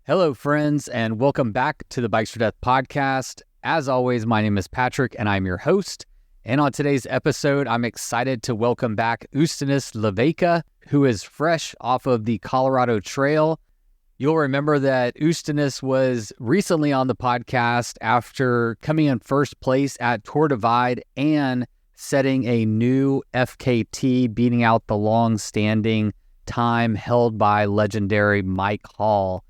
Hello, friends, and welcome back to the Bikes for Death podcast. As always, my name is Patrick, and I'm your host. And on today's episode, I'm excited to welcome back Justinas Leveika, who is fresh off of the Colorado Trail. You'll remember that Justinas was recently on the podcast after coming in first place at Tour Divide and setting a new FKT, beating out the long-standing time held by legendary Mike Hall.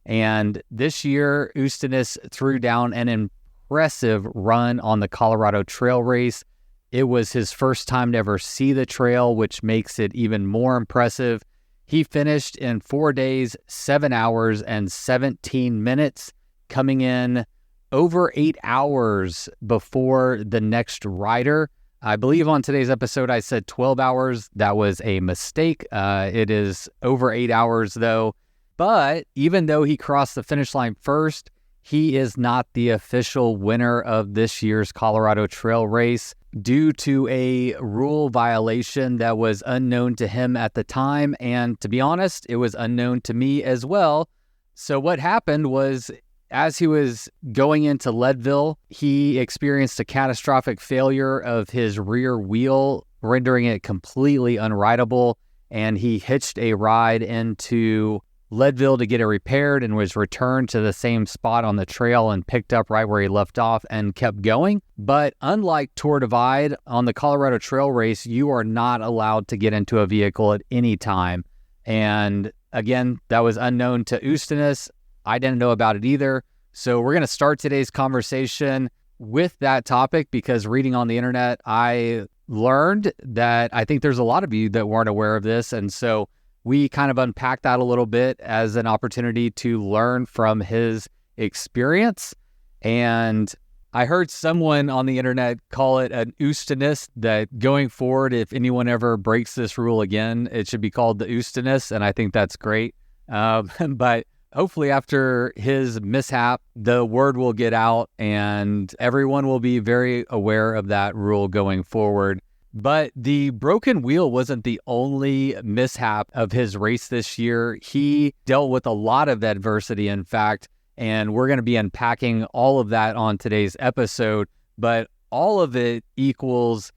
And this year, Justinas threw down an impressive run on the Colorado Trail race. It was his first time to ever see the trail, which makes it even more impressive. He finished in 4 days, 7 hours, and 17 minutes, coming in over 8 hours before the next rider. I believe on today's episode, I said 12 hours. That was a mistake. It is over 8 hours, though. But even though he crossed the finish line first, he is not the official winner of this year's Colorado Trail race due to a rule violation that was unknown to him at the time. And to be honest, it was unknown to me as well. So what happened was, as he was going into Leadville, he experienced a catastrophic failure of his rear wheel, rendering it completely unrideable. And he hitched a ride into Leadville to get it repaired and was returned to the same spot on the trail and picked up right where he left off and kept going. But unlike Tour Divide, on the Colorado Trail race, you are not allowed to get into a vehicle at any time. And again, that was unknown to Justinas. I didn't know about it either. So we're going to start today's conversation with that topic because reading on the internet, I learned that I think there's a lot of you that weren't aware of this. And so we kind of unpacked that a little bit as an opportunity to learn from his experience. And I heard someone on the internet call it an Justinas, that going forward, if anyone ever breaks this rule again, it should be called the Justinas. And I think that's great. But hopefully after his mishap, the word will get out and everyone will be very aware of that rule going forward. But the broken wheel wasn't the only mishap of his race this year. He dealt with a lot of adversity, in fact, and we're going to be unpacking all of that on today's episode. But all of it equals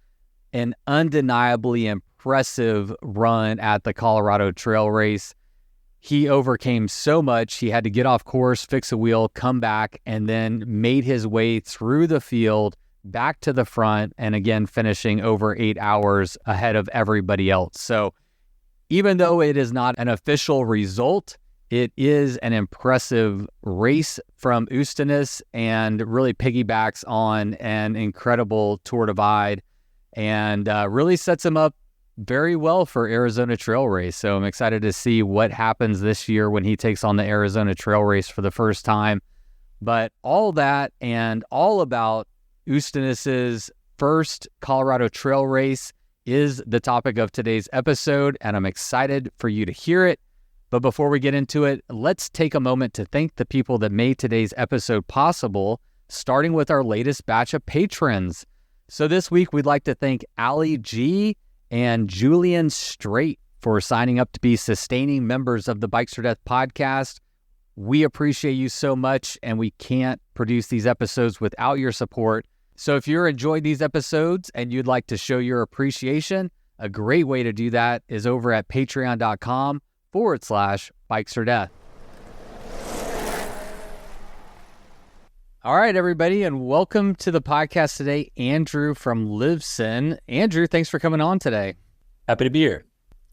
an undeniably impressive run at the Colorado Trail race. He overcame so much. He had to get off course, fix a wheel, come back, and then made his way through the field back to the front, and again, finishing over 8 hours ahead of everybody else. So even though it is not an official result, it is an impressive race from Justinas and really piggybacks on an incredible Tour Divide and really sets him up very well for Arizona Trail Race. So I'm excited to see what happens this year when he takes on the Arizona Trail Race for the first time. But all that and all about Justinas's first Colorado Trail race is the topic of today's episode, and I'm excited for you to hear it. But before we get into it, let's take a moment to thank the people that made today's episode possible, starting with our latest batch of patrons. So this week, we'd like to thank Ali G and Julian Straight for signing up to be sustaining members of the Bikes for Death podcast. We appreciate you so much, and we can't produce these episodes without your support. So if you're enjoying these episodes and you'd like to show your appreciation, a great way to do that is over at patreon.com/bikesfordeath. All right, everybody, and welcome to the podcast today, Andrew from Livesen. Andrew, thanks for coming on today. Happy to be here.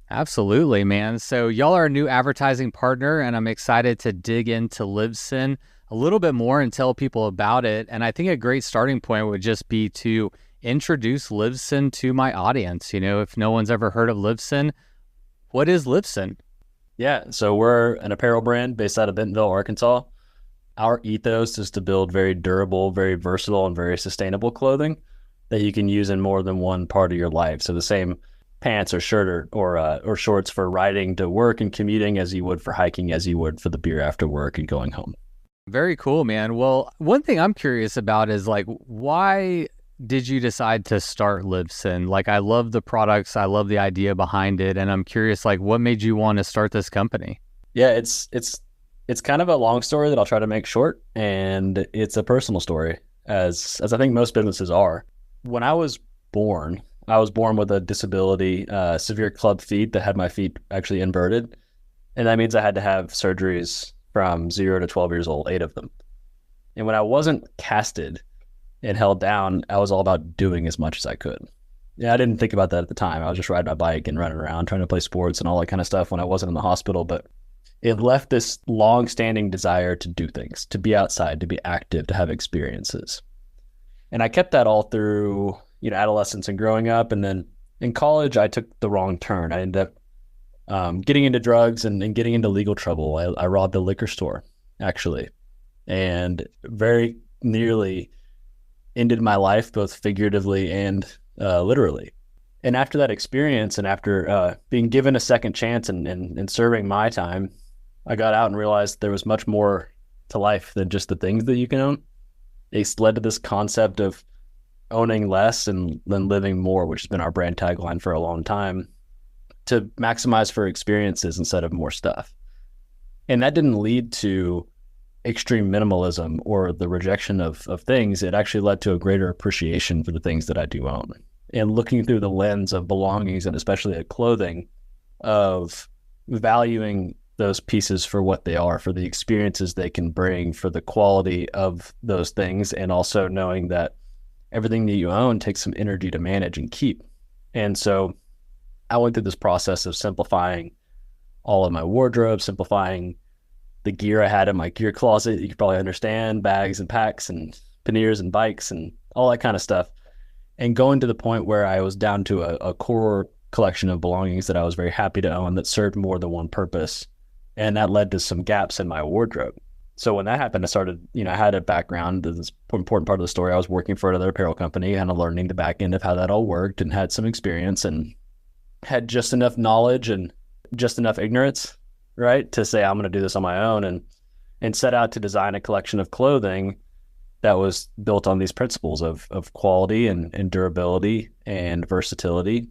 Absolutely, man. So y'all are a new advertising partner, and I'm excited to dig into Livesen a little bit more and tell people about it. And I think a great starting point would just be to introduce Livesen to my audience. You know, if no one's ever heard of Livesen, what is Livesen? Yeah, so we're an apparel brand based out of Bentonville, Arkansas. Our ethos is to build very durable, very versatile, and very sustainable clothing that you can use in more than one part of your life. So the same pants or shirt or shorts for riding to work and commuting as you would for hiking, as you would for the beer after work and going home. Very cool, man. Well, one thing I'm curious about is like, why did you decide to start Livesen? Like, I love the products, I love the idea behind it, and I'm curious, like, what made you want to start this company? Yeah, it's It's kind of a long story that I'll try to make short, and it's a personal story, as I think most businesses are. When I was born with a disability, severe club feet that had my feet actually inverted, and that means I had to have surgeries from 0 to 12 years old, 8 of them. And when I wasn't casted and held down, I was all about doing as much as I could. Yeah, I didn't think about that at the time. I was just riding my bike and running around, trying to play sports and all that kind of stuff when I wasn't in the hospital. But it left this long-standing desire to do things, to be outside, to be active, to have experiences. And I kept that all through, adolescence and growing up. And then in college, I took the wrong turn. I ended up getting into drugs and getting into legal trouble. I robbed a liquor store, actually, and very nearly ended my life, both figuratively and literally. And after that experience, and after being given a second chance and serving my time, I got out and realized there was much more to life than just the things that you can own. It's led to this concept of owning less and then living more, which has been our brand tagline for a long time, to maximize for experiences instead of more stuff. And that didn't lead to extreme minimalism or the rejection of things. It actually led to a greater appreciation for the things that I do own. And looking through the lens of belongings, and especially at clothing, of valuing those pieces for what they are, for the experiences they can bring, for the quality of those things, and also knowing that everything that you own takes some energy to manage and keep. And so I went through this process of simplifying all of my wardrobe, simplifying the gear I had in my gear closet. You can probably understand, bags and packs and panniers and bikes and all that kind of stuff. And going to the point where I was down to a core collection of belongings that I was very happy to own that served more than one purpose. And that led to some gaps in my wardrobe. So when that happened, I started, I had a background. This is an important part of the story. I was working for another apparel company and learning the back end of how that all worked, and had some experience and had just enough knowledge and just enough ignorance, right, to say, I'm going to do this on my own, and set out to design a collection of clothing that was built on these principles of quality and durability and versatility,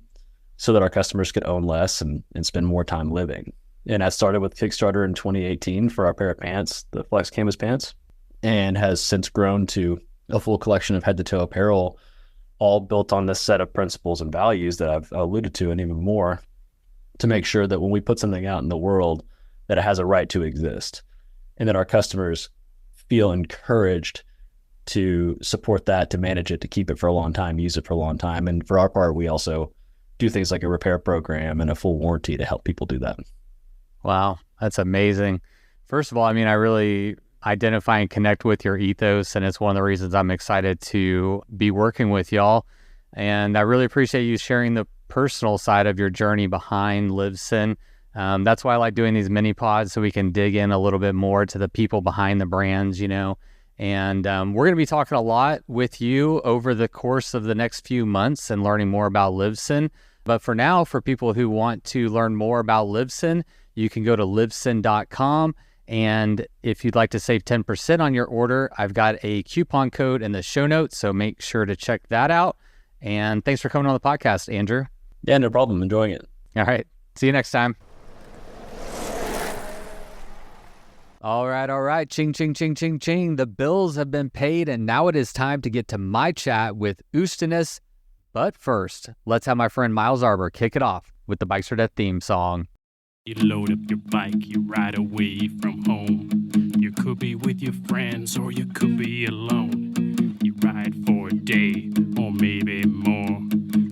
so that our customers could own less and spend more time living. And I started with Kickstarter in 2018 for our pair of pants, the Flex Canvas pants, and has since grown to a full collection of head-to-toe apparel, all built on this set of principles and values that I've alluded to, and even more, to make sure that when we put something out in the world, that it has a right to exist, and that our customers feel encouraged to support that, to manage it, to keep it for a long time, use it for a long time. And for our part, we also do things like a repair program and a full warranty to help people do that. Wow, that's amazing. First of all, I really identify and connect with your ethos, and it's one of the reasons I'm excited to be working with y'all. And I really appreciate you sharing the personal side of your journey behind Livesen. That's why I like doing these mini pods, so we can dig in a little bit more to the people behind the brands, And we're going to be talking a lot with you over the course of the next few months and learning more about Livesen. But for now, for people who want to learn more about Livesen, you can go to livesen.com. And if you'd like to save 10% on your order, I've got a coupon code in the show notes, so make sure to check that out. And thanks for coming on the podcast, Andrew. Yeah, no problem. Enjoying it. All right. See you next time. All right. Ching, ching, ching, ching, ching. The bills have been paid, and now it is time to get to my chat with Justinas. But first, let's have my friend Miles Arbor kick it off with the Bikes for Death theme song. You load up your bike, you ride away from home. You could be with your friends or you could be alone. You ride for a day or maybe more.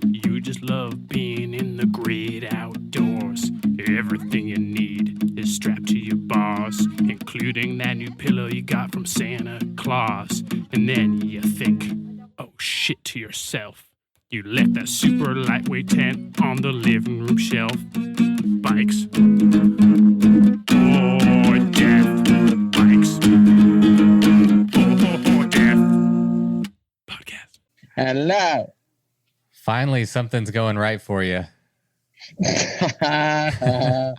You just love being in the great outdoors. Everything you need is strapped to your bars, including that new pillow you got from Santa Claus. And then you think, oh shit, to yourself. You left that super lightweight tent on the living room shelf. Bikes or death. Bikes or death. Podcast. Hello. Finally, something's going right for you. Ha ha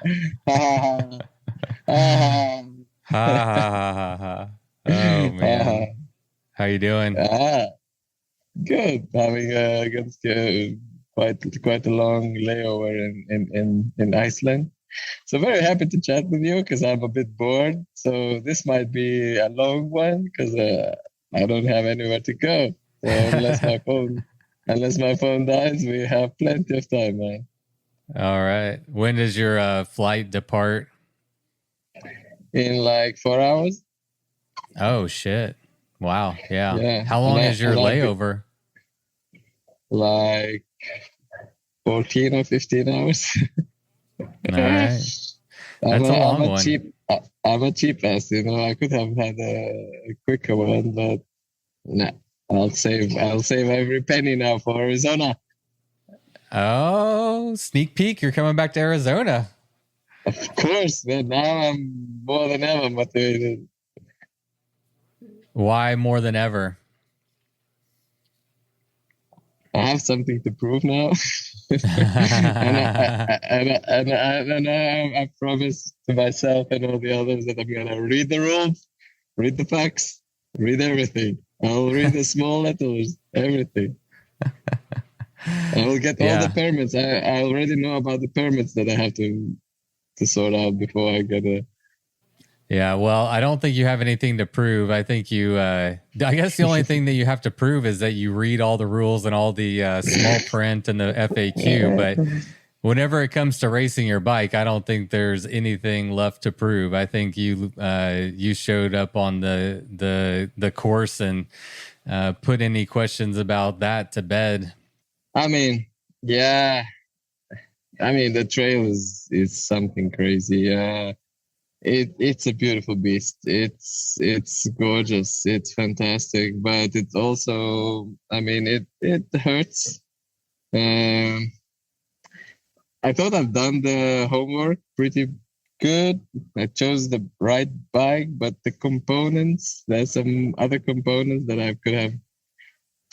ha. Oh man, how you doing? Good. Having quite a long layover in Iceland. So very happy to chat with you because I'm a bit bored. So this might be a long one because I don't have anywhere to go. So unless my phone dies, we have plenty of time, man. All right. When does your flight depart? In like 4 hours. Oh, shit. Wow. Yeah. Yeah. How long is your I'll be layover? like 14 or 15 hours. All right. That's a long one. I'm a cheap ass, you know. I could have had a quicker one, but nah. I'll save every penny now for Arizona. Oh, sneak peek! You're coming back to Arizona. Of course, man. Now I'm more than ever motivated. Why more than ever? I have something to prove now. and I promise to myself and all the others that I'm gonna read the rules, read the facts, read everything. I'll read the small letters, everything. I will get all the permits. I already know about the permits that I have to sort out before I get a. Yeah, well, I don't think you have anything to prove. I think you, I guess the only thing that you have to prove is that you read all the rules and all the small print and the FAQ. But whenever it comes to racing your bike, I don't think there's anything left to prove. I think you showed up on the course and put any questions about that to bed. I mean, yeah. I mean, the trail is something crazy. It's a beautiful beast. It's gorgeous. It's fantastic, but it's also, I mean, it hurts. I thought I've done the homework pretty good. I chose the right bike, but the components, there's some other components that I could have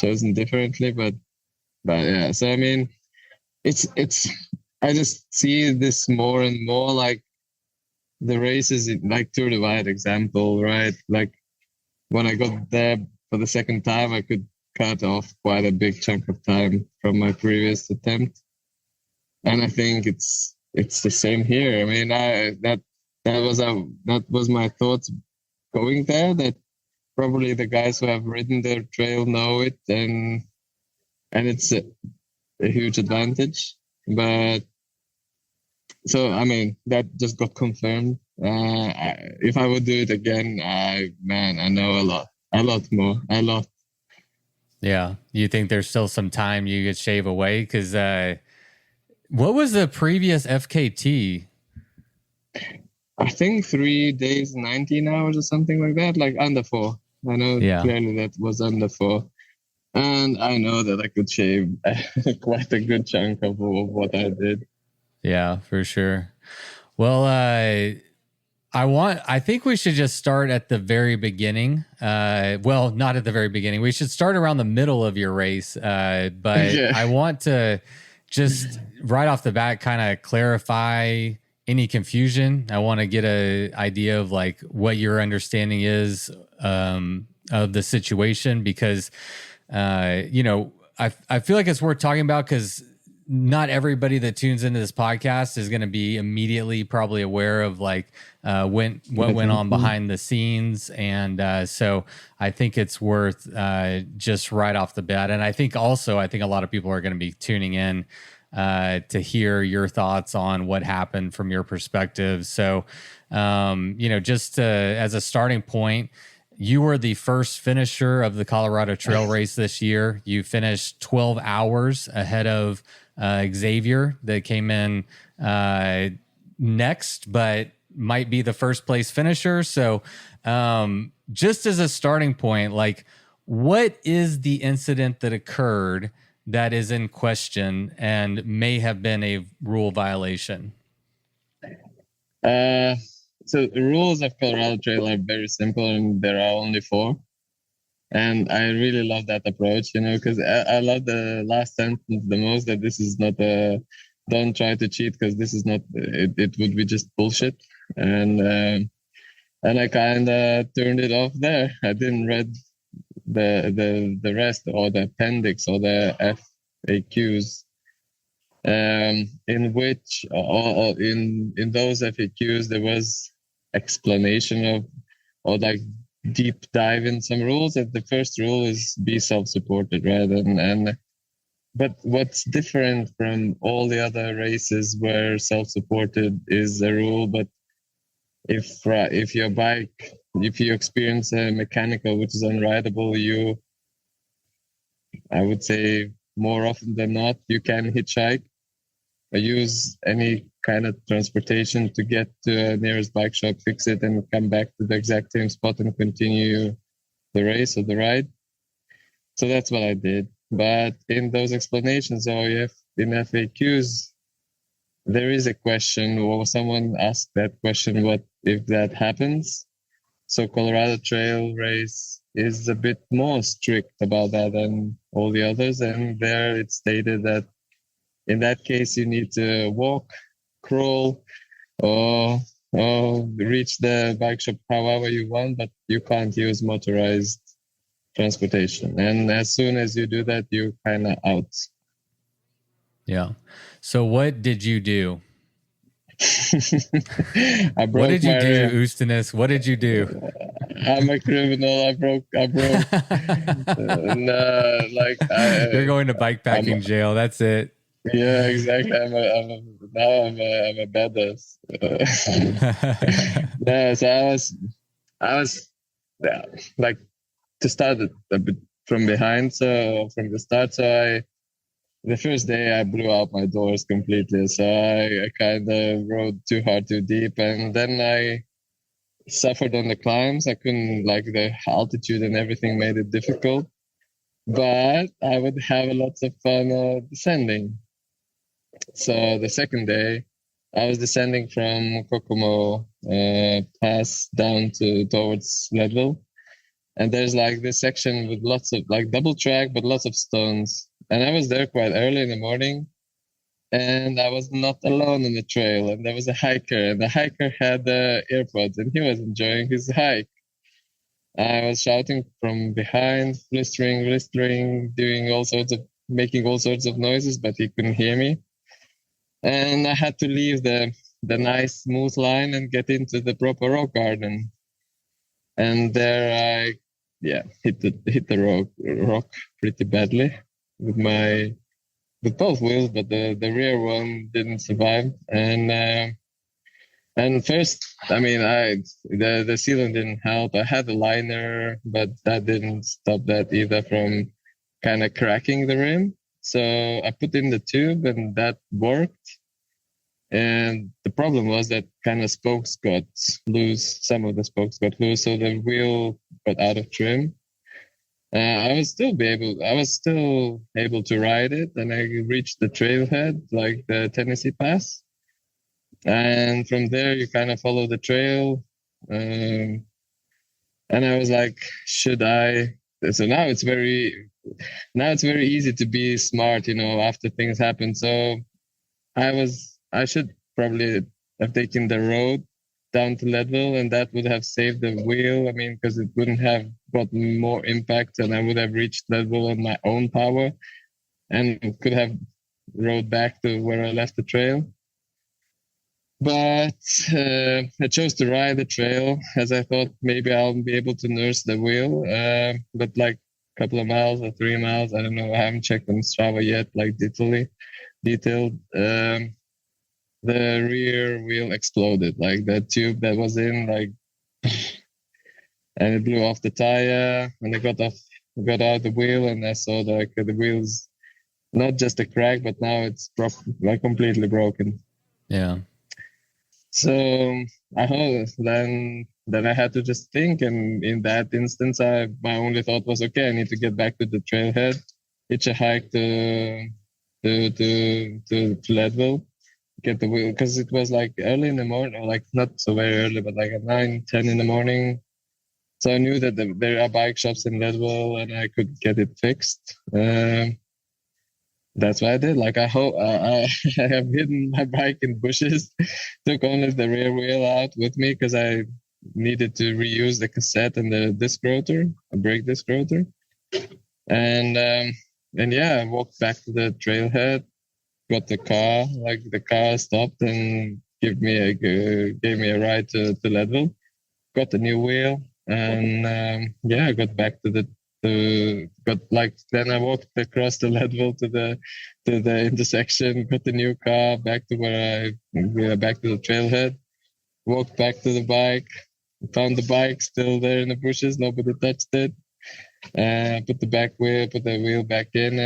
chosen differently, but yeah. So I mean, it's I just see this more and more, like the races, like Tour Divide example, right? Like when I got there for the second time, I could cut off quite a big chunk of time from my previous attempt, and I think it's the same here. I mean, that was my thoughts going there. That probably the guys who have ridden the trail know it, and it's a huge advantage. But so, I mean, that just got confirmed. If I would do it again, I know a lot more. Yeah. You think there's still some time you could shave away? Because what was the previous FKT? I think 3 days, 19 hours or something like that, like under 4. I know clearly that was under 4. And I know that I could shave quite a good chunk of what I did. Yeah, for sure. Well, I think we should just start at the very beginning. Well, not at the very beginning. We should start around the middle of your race. But I want to just right off the bat kind of clarify any confusion. I want to get an idea of like what your understanding is of the situation, because I feel like it's worth talking about, because not everybody that tunes into this podcast is going to be immediately probably aware of like what went on behind the scenes. And so I think it's worth just right off the bat. And I think a lot of people are going to be tuning in to hear your thoughts on what happened from your perspective. So, just as a starting point, you were the first finisher of the Colorado Trail Race this year. You finished 12 hours ahead of Xavier, that came in next, but might be the first place finisher. So just as a starting point, like, what is the incident that occurred that is in question and may have been a rule violation? So the rules of Colorado Trail are very simple, and there are only 4. And I really love that approach, because I love the last sentence the most, that this is not don't try to cheat, because this is not, it would be just bullshit. And I kind of turned it off there. I didn't read the rest, or the appendix, or the FAQs. in which in those FAQs there was explanation of, or like deep dive in some rules. And the first rule is be self-supported, right? But what's different from all the other races where self-supported is a rule, but if your bike, if you experience a mechanical which is unrideable, I would say more often than not, you can hitchhike or use any kind of transportation to get to a nearest bike shop, fix it, and come back to the exact same spot and continue the race or the ride. So that's what I did. But in those explanations, in FAQs, there is a question, or someone asked that question, what if that happens? So Colorado Trail Race is a bit more strict about that than all the others. And there it stated that in that case, you need to walk, crawl, or reach the bike shop however you want, but you can't use motorized transportation. And as soon as you do that, you're kind of out. Yeah. So what did you do? What did you do, Justinas? What did you do? I'm a criminal. I broke. No, you're going to bikepacking jail. That's it. Yeah, exactly. I'm a badass. Yeah, so I was like, to start a bit from behind. So from the start, the first day I blew out my doors completely. So I kind of rode too hard, too deep, and then I suffered on the climbs. I couldn't, like, the altitude and everything made it difficult. But I would have lots of fun descending. So the second day, I was descending from Kokomo Pass down towards Leadville. And there's like this section with lots of like double track, but lots of stones. And I was there quite early in the morning, and I was not alone on the trail. And there was a hiker, and the hiker had AirPods, and he was enjoying his hike. I was shouting from behind, blistering, making all sorts of noises, but he couldn't hear me. And I had to leave the nice smooth line and get into the proper rock garden. And there I hit the rock pretty badly with both wheels, but the rear one didn't survive. And first, I mean, the sealant didn't help. I had a liner, but that didn't stop that either from kind of cracking the rim. So I put in the tube, and that worked. And the problem was that kind of spokes got loose. Some of the spokes got loose, so the wheel got out of trim. I was still able to ride it, and I reached the trailhead, like the Tennessee Pass. And from there, you kind of follow the trail. And I was like, should I? So now it's very easy to be smart, after things happen. So I should probably have taken the road down to Leadville, and that would have saved the wheel. I mean, because it wouldn't have got more impact, and I would have reached Leadville on my own power and could have rode back to where I left the trail. But I chose to ride the trail, as I thought maybe I'll be able to nurse the wheel. But like a couple of miles or 3 miles, I don't know, I haven't checked on Strava yet, like detailed. The rear wheel exploded, like the tube that was in, and it blew off the tire, and I got out the wheel, and I saw the wheels, not just a crack, but now it's completely broken. Yeah. So then I had to just think, and in that instance, my only thought was, okay, I need to get back to the trailhead, hitch a hike to Leadville, get the wheel, because it was like early in the morning, or like not so very early, but like at 9-10 in the morning. So I knew that there are bike shops in Leadville, and I could get it fixed. That's what I did. Like I have hidden my bike in bushes, took only the rear wheel out with me because I needed to reuse the cassette and the disc rotor, a brake disc rotor. And I walked back to the trailhead, got the car. Like the car stopped and gave me a ride to Leadville. Got a new wheel, and I got back then I walked across the Leadville to the intersection. Got the new car back to back to the trailhead. Walked back to the bike. Found the bike still there in the bushes. Nobody touched it. Put the wheel back in,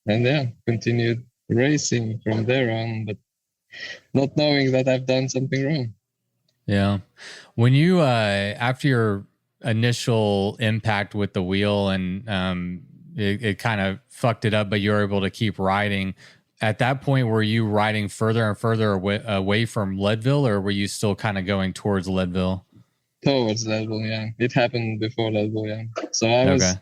and continued racing from there on, but not knowing that I've done something wrong. Yeah. When you, after your initial impact with the wheel and it kind of fucked it up, but you were able to keep riding, at that point, were you riding further and further away from Leadville, or were you still kind of going towards Leadville? Towards Leadville, yeah. It happened before Leadville, yeah. So I was,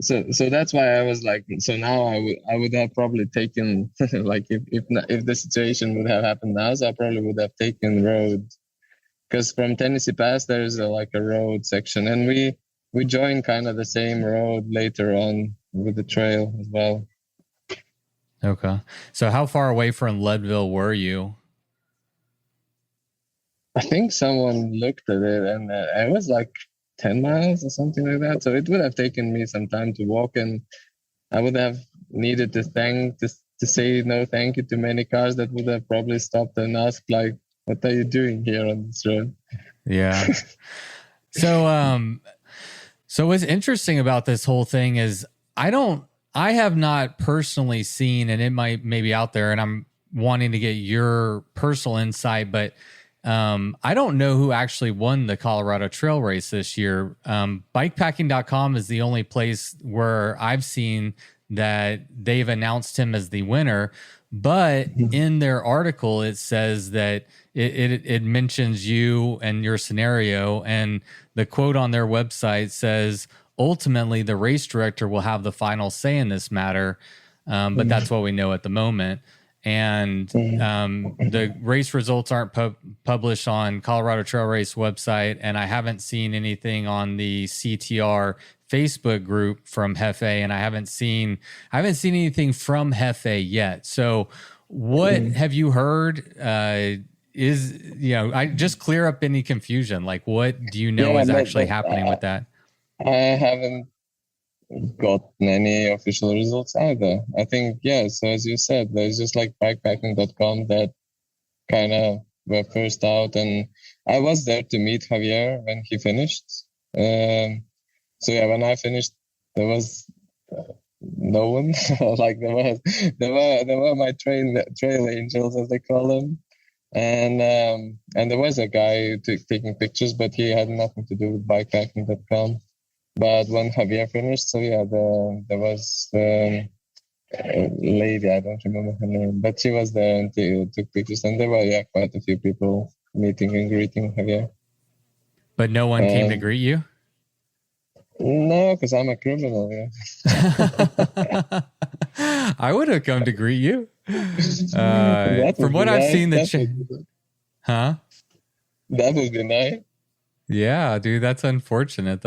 so that's why I was like, so now I would have probably taken, like if the situation would have happened now, so I probably would have taken road. Because from Tennessee Pass, there's a road section, and we joined kind of the same road later on with the trail as well. Okay. So how far away from Leadville were you? I think someone looked at it, and it was like 10 miles or something like that. So it would have taken me some time to walk, and I would have needed to say no thank you to many cars that would have probably stopped and asked, like, what are you doing here on this road? Yeah. So what's interesting about this whole thing is I have not personally seen, and it might be out there, and I'm wanting to get your personal insight, but I don't know who actually won the Colorado Trail Race this year. Bikepacking.com is the only place where I've seen that they've announced him as the winner. But in their article, it says that it mentions you and your scenario. And the quote on their website says, ultimately, the race director will have the final say in this matter. But that's what we know at the moment. And the race results aren't published on Colorado Trail Race website, and I haven't seen anything on the CTR Facebook group from Hefe, and I haven't seen anything from Hefe yet. So, what have you heard? I just clear up any confusion. Like, what do you know is actually happening with that? I haven't gotten any official results either. I think, so as you said, there's just like bikepacking.com that kind of were first out, and I was there to meet Xavier when he finished. When I finished, there was no one. Like there were my trail angels, as they call them, and there was a guy taking pictures, but he had nothing to do with bikepacking.com. But when Xavier finished, there was a lady, I don't remember her name, but she was there and took pictures, and there were quite a few people meeting and greeting Xavier. But no one came to greet you? No, because I'm a criminal, I would have come to greet you. From what I've seen, that would be nice. Yeah, dude, that's unfortunate.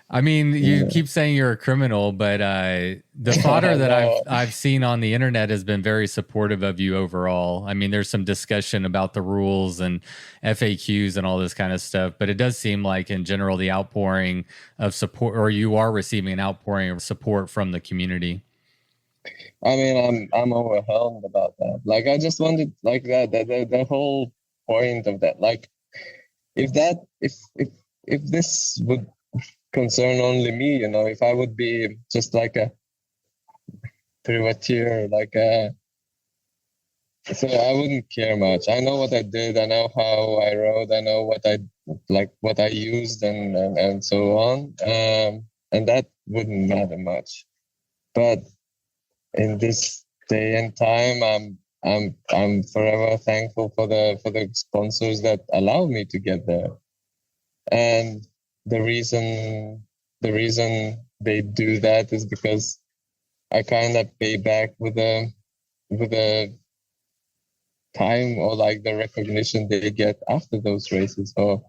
I mean, you keep saying you're a criminal, but the fodder that I've seen on the internet has been very supportive of you overall. I mean, there's some discussion about the rules and FAQs and all this kind of stuff, but it does seem like in general the outpouring of support, or you are receiving an outpouring of support from the community. I mean, I'm overwhelmed about that. Like, I just wanted, like, the whole point of that, like, if this would concern only me, if I would be just like a privateer, so I wouldn't care much. I know what I did. I know how I rode. I know what I used and so on. And that wouldn't matter much. But in this day and time, I'm forever thankful for the sponsors that allow me to get there. And the reason they do that is because I kind of pay back with the time or like the recognition they get after those races or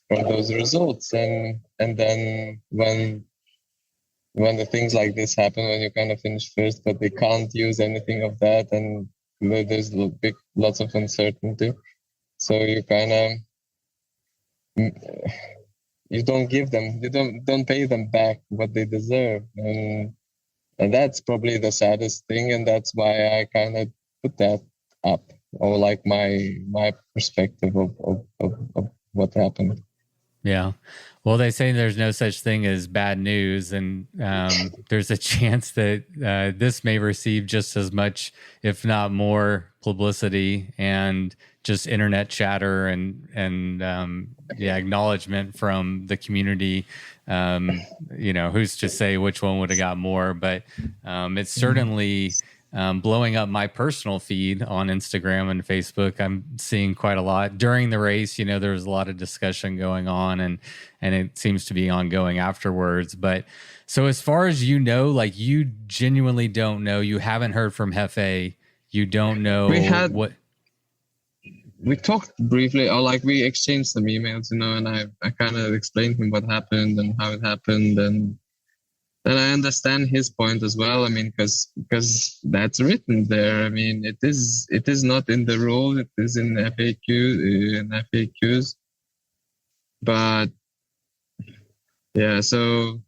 from those results. And then when when the things like this happen, when you kind of finish first, but they can't use anything of that, and there's lots of uncertainty. So you kind of, you don't give them, you don't pay them back what they deserve, and that's probably the saddest thing, and that's why I kind of put that up, or like my perspective of what happened. Yeah. Well, they say there's no such thing as bad news, and there's a chance that this may receive just as much, if not more, publicity and just internet chatter and acknowledgement from the community. Who's to say which one would have got more? But it's certainly blowing up my personal feed on Instagram and Facebook. I'm seeing quite a lot during the race. There was a lot of discussion going on, and it seems to be ongoing afterwards. But so as far as like you genuinely don't know, you haven't heard from Hefe, you don't know what. We talked briefly, or like we exchanged some emails, and I kind of explained to him what happened and how it happened, and I understand his point as well. I mean, because that's written there. I mean, it is not in the rule. It is in FAQs. But yeah, so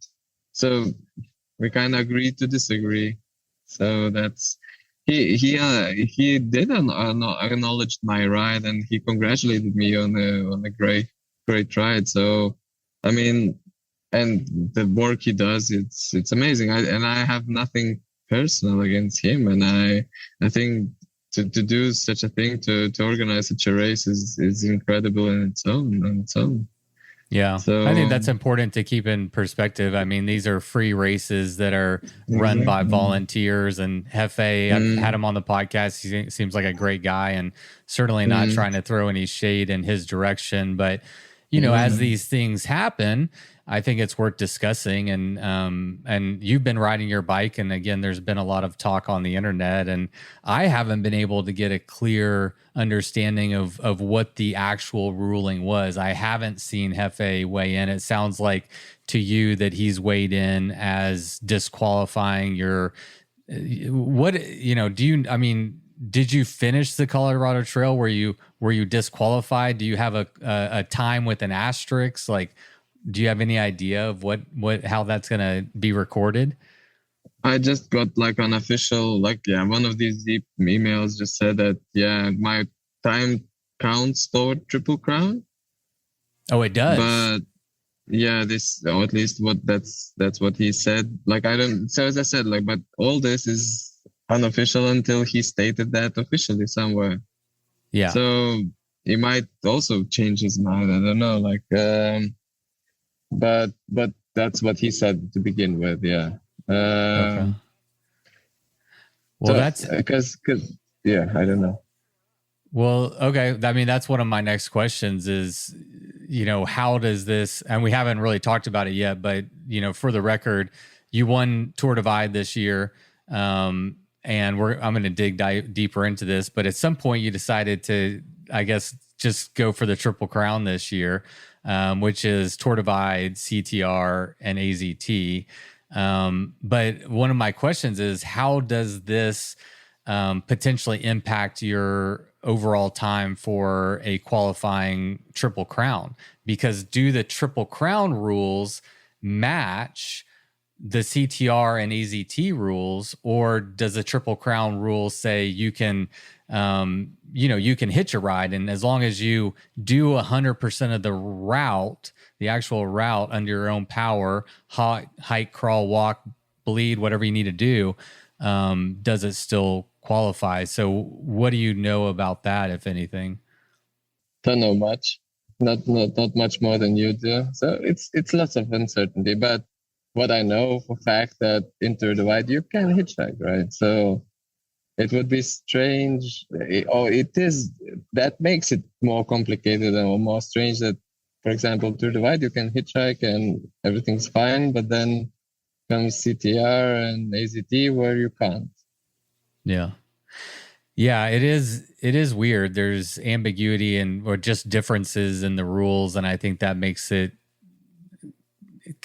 we kind of agreed to disagree. So that's he did acknowledge my ride, and he congratulated me on a great ride. So I mean. And the work he does, it's amazing. I have nothing personal against him. And I think to do such a thing, to organize such a race is incredible in its own. Yeah. So, I think that's important to keep in perspective. I mean, these are free races that are run by volunteers, and Hefe, I've had him on the podcast. He seems like a great guy, and certainly not trying to throw any shade in his direction. But, as these things happen, I think it's worth discussing. And you've been riding your bike, and again, there's been a lot of talk on the internet, and I haven't been able to get a clear understanding of what the actual ruling was. I haven't seen Hefe weigh in. It sounds like to you that he's weighed in as disqualifying your did you finish the Colorado Trail? Were you disqualified? Do you have a time with an asterisk? Like, do you have any idea of how that's going to be recorded? I just got like an official, one of these deep emails just said that, my time counts toward Triple Crown. Oh, it does. But yeah, or at least that's what he said. So as I said, but all this is unofficial until he stated that officially somewhere. Yeah. So he might also change his mind. I don't know. But that's what he said to begin with. Yeah. Okay. Well, that's because I don't know. Well, okay. I mean, that's one of my next questions is, how does this, and we haven't really talked about it yet, but, for the record, you won Tour Divide this year. And I'm going to dig deeper into this, but at some point you decided to, I guess, just go for the Triple Crown this year, which is Tour Divide, CTR, and AZT. But one of my questions is, how does this potentially impact your overall time for a qualifying Triple Crown? Because do the Triple Crown rules match the CTR and AZT rules, or does the Triple Crown rule say you can, you can hitch a ride, and as long as you do 100% of the route, the actual route under your own power, hike, crawl, walk, bleed, whatever you need to do, does it still qualify? So what do you know about that, if anything? Don't know much, not much more than you do. So it's lots of uncertainty, but what I know for fact that in Tour Divide you can hitchhike, right? So it would be strange, it is, that makes it more complicated or more strange that, for example, Tour Divide you can hitchhike and everything's fine, but then comes CTR and AZT where you can't. Yeah. Yeah, it is weird. There's ambiguity or just differences in the rules, and I think that makes it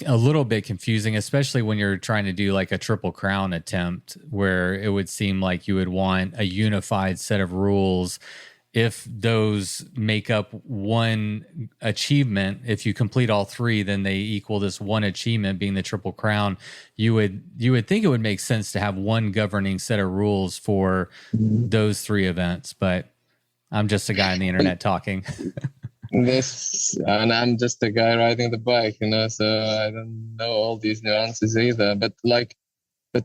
a little bit confusing, especially when you're trying to do like a triple crown attempt, where it would seem like you would want a unified set of rules. If those make up one achievement, if you complete all three, then they equal this one achievement being the triple crown. You would think it would make sense to have one governing set of rules for those three events, but I'm just a guy on the internet talking. And I'm just a guy riding the bike, so I don't know all these nuances either. But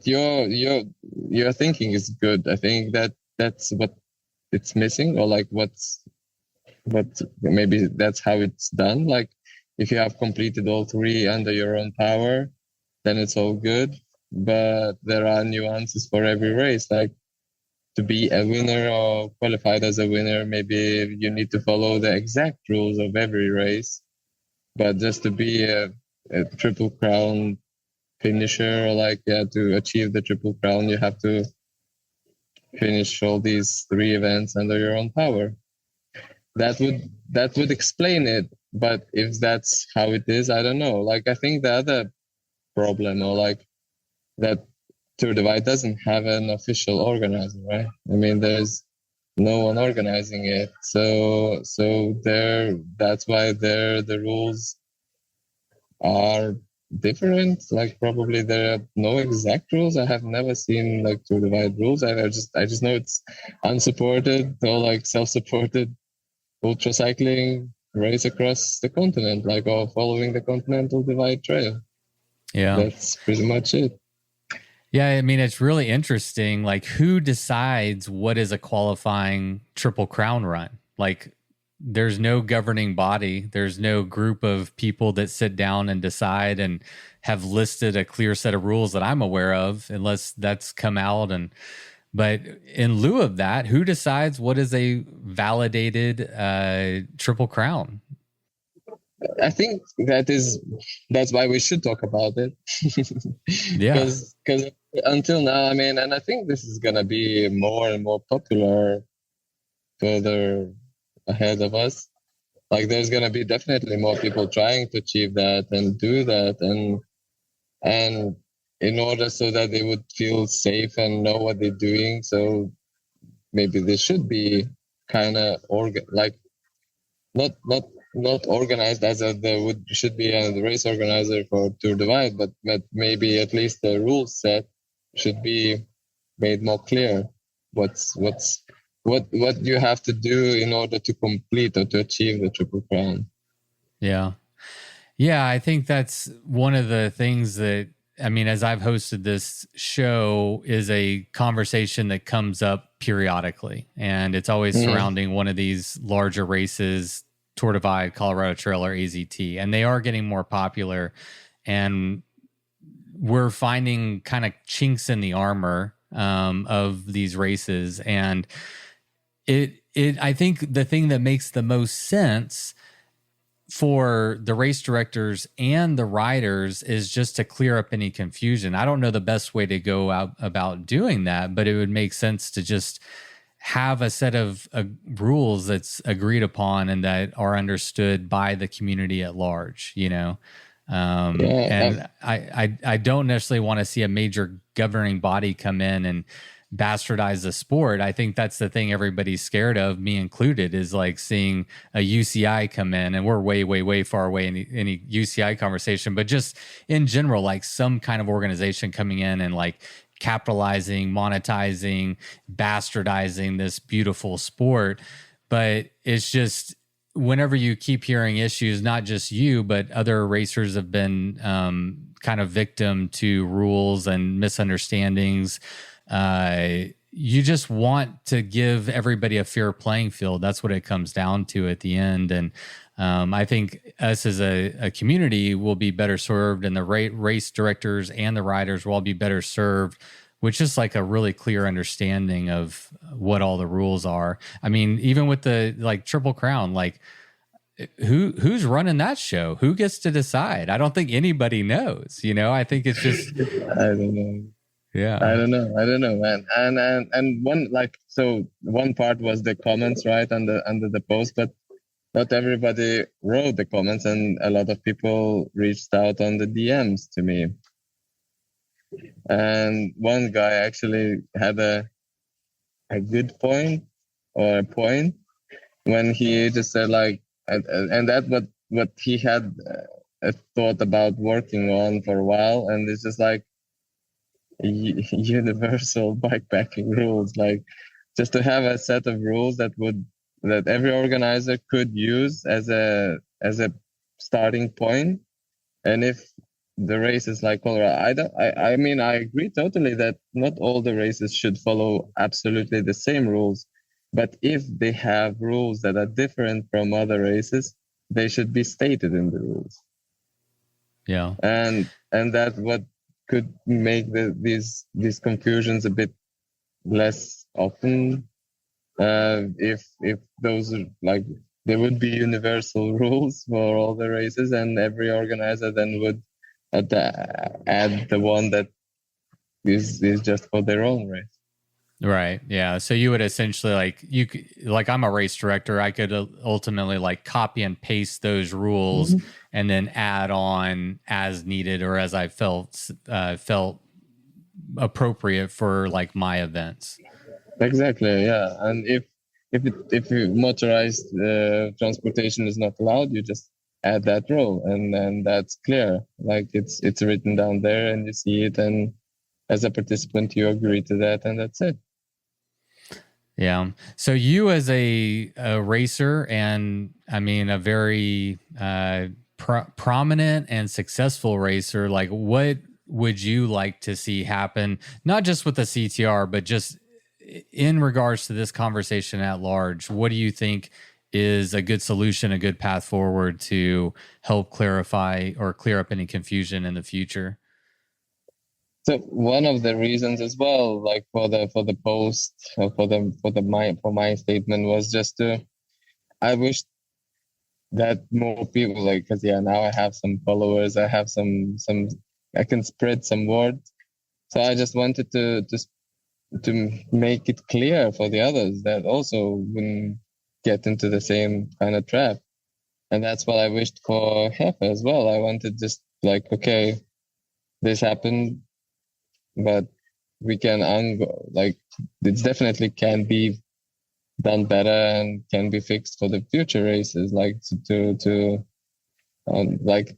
your thinking is good. I think that's what it's missing, or like what maybe that's how it's done. Like if you have completed all three under your own power, then it's all good. But there are nuances for every race. Like to be a winner or qualified as a winner, maybe you need to follow the exact rules of every race. But just to be a triple crown finisher, or to achieve the triple crown, you have to finish all these three events under your own power. That would explain it. But if that's how it is, I don't know. Like I think the other problem, or like that Tour Divide doesn't have an official organizer, right? I mean, there's no one organizing it. So that's why the rules are different. Like probably there are no exact rules. I have never seen like Tour Divide rules. I just know it's unsupported or like self-supported ultra cycling race across the continent, like or following the Continental Divide Trail. Yeah, that's pretty much it. Yeah, I mean, it's really interesting. Like, who decides what is a qualifying Triple Crown run? Like, there's no governing body. There's no group of people that sit down and decide and have listed a clear set of rules that I'm aware of, unless that's come out. But in lieu of that, who decides what is a validated Triple Crown? I think that's why we should talk about it. Yeah. Because until now, I mean, and I think this is gonna be more and more popular further ahead of us. Like, there's gonna be definitely more people trying to achieve that and do that, and in order so that they would feel safe and know what they're doing. So maybe they should be kind of not organized as should be a race organizer for Tour Divide, but maybe at least the rule set should be made more clear. What you have to do in order to complete or to achieve the Triple Crown. Yeah. I think that's one of the things that, I mean, as I've hosted this show, is a conversation that comes up periodically, and it's always surrounding one of these larger races, Tour Divide, Colorado Trail, or AZT, and they are getting more popular, and we're finding kind of chinks in the armor of these races. And I think the thing that makes the most sense for the race directors and the riders is just to clear up any confusion. I don't know the best way to go about doing that, but it would make sense to just have a set of rules that's agreed upon and that are understood by the community at large, and I don't necessarily want to see a major governing body come in and bastardize the sport. I think that's the thing everybody's scared of, me included, is like seeing a UCI come in, and we're way, way, way far away in any UCI conversation, but just in general, like some kind of organization coming in and like capitalizing, monetizing, bastardizing this beautiful sport. But it's just, whenever you keep hearing issues, not just you, but other racers have been kind of victim to rules and misunderstandings. You just want to give everybody a fair playing field. That's what it comes down to at the end. And I think us as a community will be better served, and the race directors and the riders will all be better served with just like a really clear understanding of what all the rules are. I mean, even with the like Triple Crown, like who's running that show? Who gets to decide? I don't think anybody knows, I think it's just, I don't know. Yeah. I don't know, man. And one part was the comments, right, under the post, but not everybody wrote the comments, and a lot of people reached out on the DMs to me. And one guy actually had a good point, or a point, when he just said like, and that what he had a thought about working on for a while, and it's just like universal bikepacking rules, like just to have a set of rules that every organizer could use as a starting point. And if the race is like Colorado, I mean, I agree totally that not all the races should follow absolutely the same rules, but if they have rules that are different from other races, they should be stated in the rules. Yeah. And that what could make these confusions a bit less often. If those are like, there would be universal rules for all the races, and every organizer then would add the one that is just for their own race. Right. Yeah. So you would essentially like I'm a race director. I could ultimately like copy and paste those rules and then add on as needed or as I felt appropriate for like my events. Exactly. Yeah. And if motorized transportation is not allowed, you just add that rule, and then that's clear. Like it's written down there, and you see it, and as a participant, you agree to that, and that's it. Yeah. So you as a racer, and I mean a very prominent and successful racer, like what would you like to see happen, not just with the CTR, but just in regards to this conversation at large? What do you think is a good solution, a good path forward to help clarify or clear up any confusion in the future? So one of the reasons as well, like for the post, for my statement, was just I wish that more people, like, because now I have some followers, I have some I can spread some word. So I just wanted to make it clear for the others that also wouldn't get into the same kind of trap. And that's what I wished for Hefe as well. I wanted just like, okay, this happened, but we can like, it definitely can be done better and can be fixed for the future races. Like like,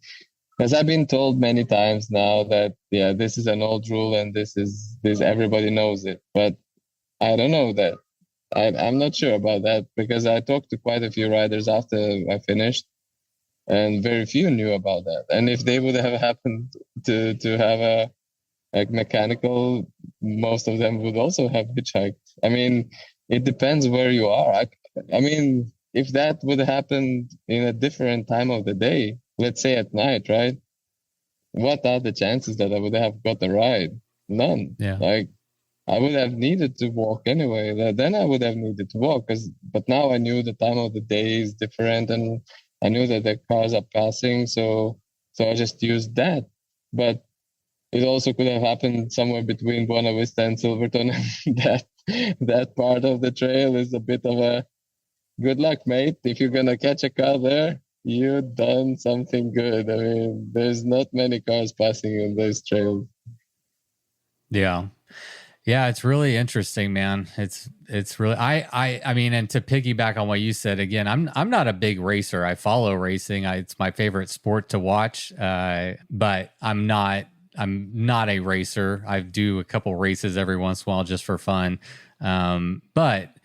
as I've been told many times now that, yeah, this is an old rule and this everybody knows it, but I don't know that. I'm not sure about that, because I talked to quite a few riders after I finished, and very few knew about that. And if they would have happened to have a mechanical, most of them would also have hitchhiked. I mean, it depends where you are. I mean, if that would happen in a different time of the day, let's say at night, right? What are the chances that I would have got a ride? None. Yeah. Like, I would have needed to walk anyway. Then I would have needed to walk, but now I knew the time of the day is different, and I knew that the cars are passing, so I just used that. But it also could have happened somewhere between Buena Vista and Silverton. that part of the trail is a bit of a good luck, mate. If you're gonna catch a car there, you've done something good. I mean, there's not many cars passing in those trails. Yeah. Yeah, it's really interesting, man. It's really I mean, and to piggyback on what you said again, I'm not a big racer. I follow racing. It's my favorite sport to watch. But I'm not a racer. I do a couple races every once in a while just for fun. But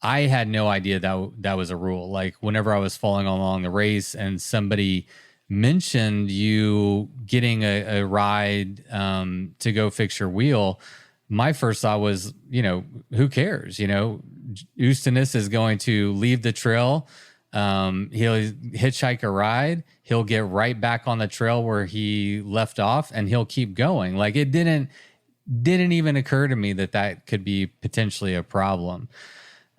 I had no idea that was a rule. Like whenever I was following along the race and somebody mentioned you getting a ride to go fix your wheel, my first thought was, who cares? Justinas is going to leave the trail. He'll hitchhike a ride. He'll get right back on the trail where he left off, and he'll keep going. Like it didn't even occur to me that could be potentially a problem.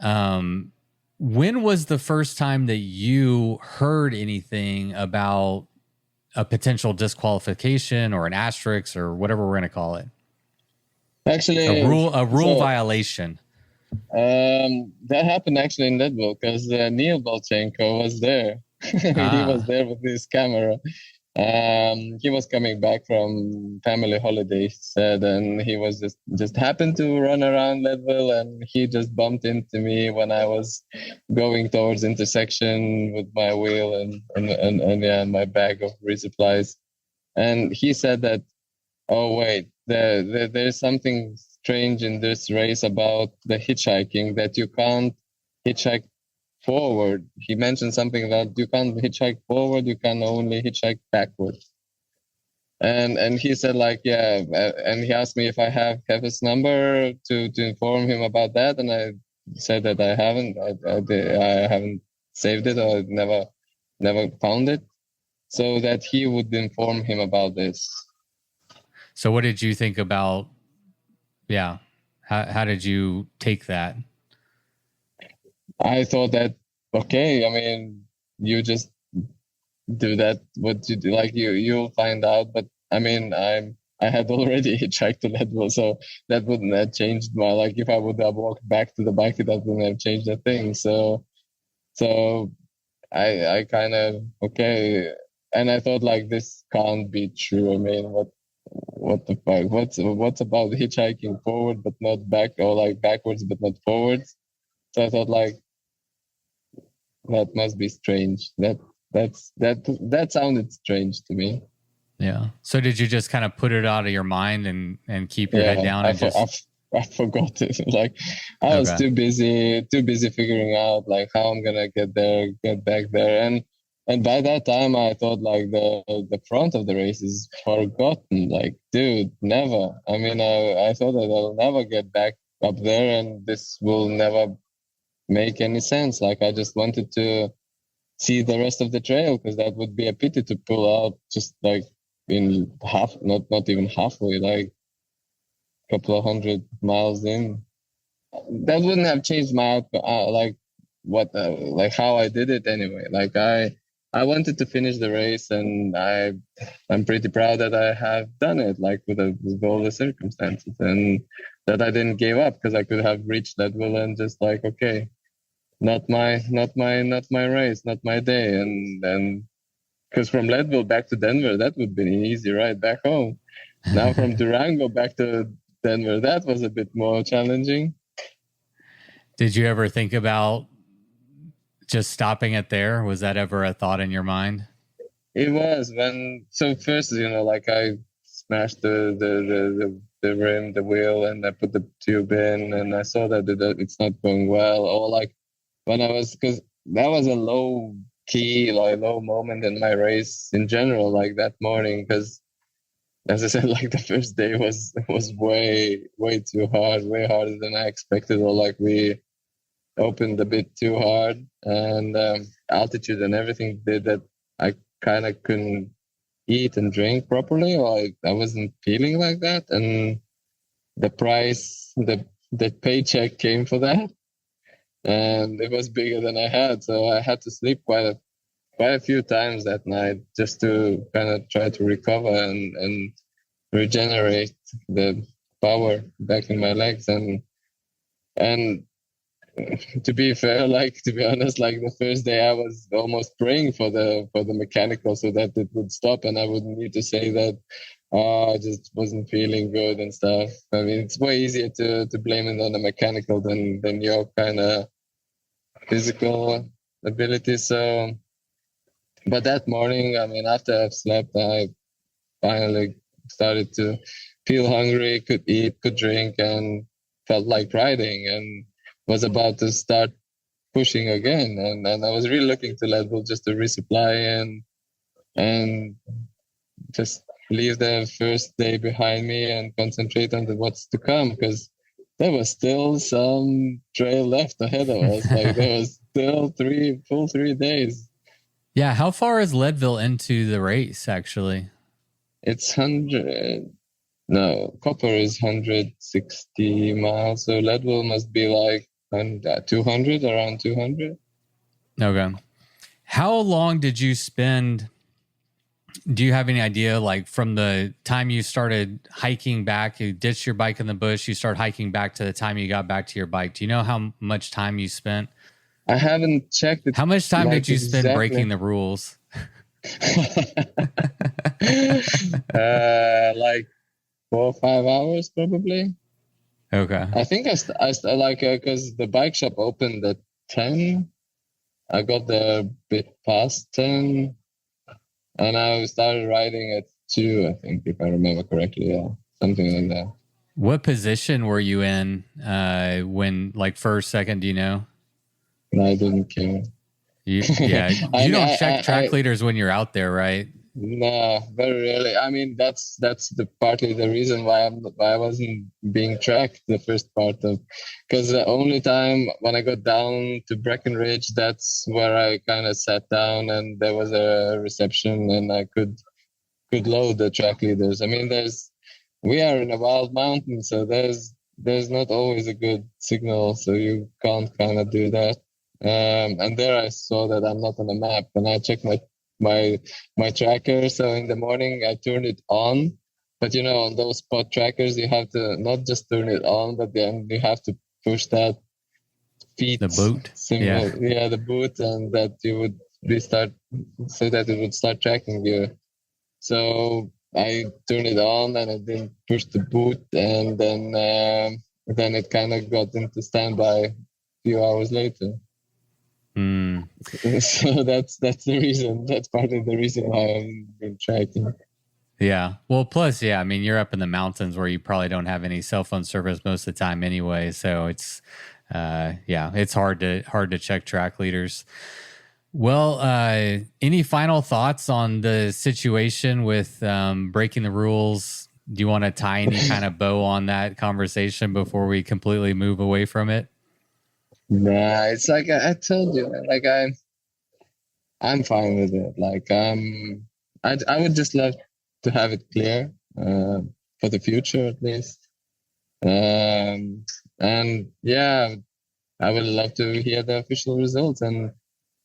When was the first time that you heard anything about a potential disqualification or an asterisk or whatever we're going to call it? Actually, a rule violation. That happened actually in Leadville because Neil Bolchenko was there. He was Ah, there with his camera. He was coming back from family holidays, said, and he was just happened to run around Leadville, and he just bumped into me when I was going towards intersection with my wheel and yeah, my bag of resupplies. And he said that, oh wait, there's something strange in this race about the hitchhiking that you can't hitchhike forward. He mentioned something that you can't hitchhike forward, you can only hitchhike backwards. And he said like, yeah, and he asked me if I have his number to inform him about that, and I said that I haven't. I haven't saved it, or never found it, so that he would inform him about this. so what did you think about? Yeah, how did you take that? I thought that, okay, I mean, you just do that what you do, like you'll find out. But I mean, I had already hitchhiked to Leadville, so that wouldn't have changed my, like, if I would have walked back to the bike, that wouldn't have changed a thing. So I kind of, okay, and I thought like, this can't be true. I mean, what the fuck, what's about hitchhiking forward but not back, or like backwards but not forwards? So I thought like, that must be strange. That sounded strange to me. Yeah. So did you just kind of put it out of your mind and keep your head down I, and I forgot it. Like, I was too busy figuring out like how I'm gonna get back there, and by that time I thought like the front of the race is forgotten. Like, dude, never. I mean, I thought that I'll never get back up there, and this will never make any sense. Like, I just wanted to see the rest of the trail, because that would be a pity to pull out just like in half, not even halfway, like a couple of 100 miles in. That wouldn't have changed my like what like how I did it anyway. Like, I wanted to finish the race, and I'm pretty proud that I have done it, like with all the circumstances, and that I didn't give up, because I could have reached that will and just like, okay, not my race, not my day. And then, because from Leadville back to Denver, that would be an easy ride back home. Now from Durango back to Denver, that was a bit more challenging. Did you ever think about just stopping it there? Was that ever a thought in your mind? It was so first, like, I smashed the rim, the wheel, and I put the tube in, and I saw that it's not going well. Or like, when I was, because that was a low moment in my race in general, like that morning, because as I said, like, the first day was way too hard, way harder than I expected, or like we opened a bit too hard, and altitude and everything did that I kind of couldn't eat and drink properly, or I wasn't feeling like that, and the price, the paycheck came for that, and it was bigger than I had, so I had to sleep quite a few times that night just to kind of try to recover and regenerate the power back in my legs. And to be fair, like, to be honest, like, the first day I was almost praying for the mechanical, so that it would stop and I wouldn't need to say that, oh, I just wasn't feeling good and stuff. I mean, it's way easier to blame it on the mechanical than your kind of physical ability. So, but that morning, I mean, after I've slept, I finally started to feel hungry, could eat, could drink, and felt like riding, and was about to start pushing again. And I was really looking to Leadville just to resupply and just leave the first day behind me and concentrate on what's to come, because there was still some trail left ahead of us. Like, there was still 3 days. Yeah. How far is Leadville into the race, actually? It's 100. No, Copper is 160 miles. So Leadville must be like 200, around 200. Okay. How long did you spend Do you have any idea, like from the time you started hiking back, you ditched your bike in the bush, you start hiking back to the time you got back to your bike? Do you know how much time you spent? I haven't checked it. How much time like did you spend exactly. breaking the rules? Like 4 or 5 hours probably. Okay. I think I like because the bike shop opened at 10. I got there a bit past 10, and I started riding at 2. I think, if I remember correctly, yeah, something like that. What position were you in when, like, first, second? Do you know? And I didn't care. You don't check track leaders when you're out there, right? No, very rarely. I mean, that's partly the reason why I wasn't being tracked the first part of, because the only time when I got down to Breckenridge, that's where I kind of sat down and there was a reception and I could load the track leaders. I mean, we are in a wild mountain, so there's not always a good signal, so you can't kind of do that. And there I saw that I'm not on a map, and I checked my tracker. So in the morning I turned it on, but on those spot trackers you have to not just turn it on, but then you have to push that feet, the boot symbol, the boot, and that you would restart so that it would start tracking you. So I turned it on and I didn't push the boot, and then it kind of got into standby a few hours later. So that's the reason. That's part of the reason why I've been tracking. Yeah. Well, plus, I mean, you're up in the mountains where you probably don't have any cell phone service most of the time anyway. So it's, it's hard to check track leaders. Well, any final thoughts on the situation with breaking the rules? Do you want to tie any kind of bow on that conversation before we completely move away from it? Nah, it's like I told you, like I'm fine with it. Like I would just love to have it clear for the future at least. And yeah, I would love to hear the official results and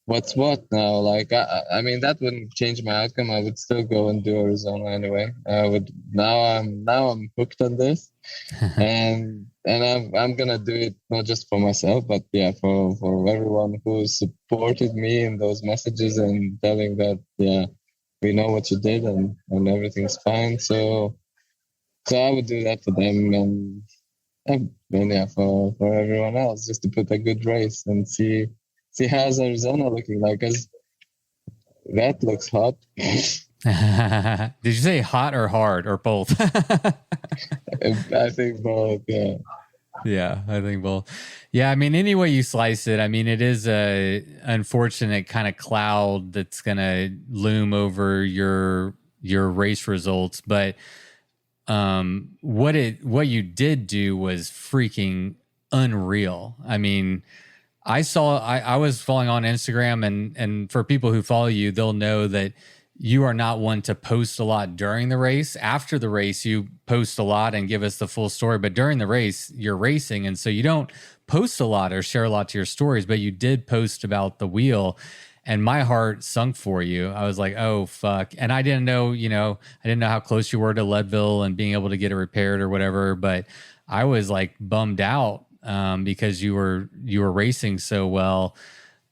what's what now. Like I mean, that wouldn't change my outcome. I would still go and do Arizona anyway. I would now I'm hooked on this, and I'm gonna do it not just for myself, but for everyone who supported me in those messages and telling that we know what you did and everything's fine. So I would do that for them and for everyone else, just to put a good race and see how's Arizona looking like, because that looks hot. Did you say hot or hard or both? I think both, yeah. Yeah, I think both. Yeah, I mean, any way you slice it, I mean, it is a unfortunate kind of cloud that's going to loom over your race results. But what you did do was freaking unreal. I mean, I was following on Instagram, and for people who follow you, they'll know that you are not one to post a lot during the race. After the race, you post a lot and give us the full story. But during the race, you're racing, and so you don't post a lot or share a lot to your stories. But you did post about the wheel, and my heart sunk for you. I was like, oh, fuck. And I didn't know, I didn't know how close you were to Leadville and being able to get it repaired or whatever. But I was like bummed out because you were racing so well.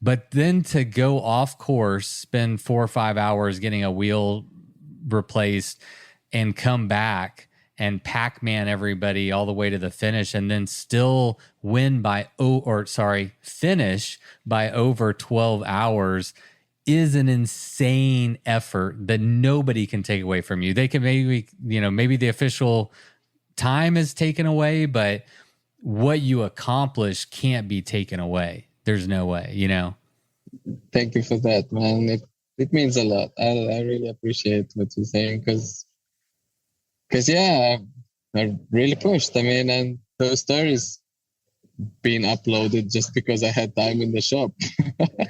But then to go off course, spend 4 or 5 hours getting a wheel replaced and come back and Pac-Man everybody all the way to the finish, and then still finish by over 12 hours is an insane effort that nobody can take away from you. They can maybe the official time is taken away, but what you accomplish can't be taken away. There's no way, Thank you for that, man. It means a lot. I really appreciate what you're saying, because I really pushed. I mean, and those stories being uploaded just because I had time in the shop. I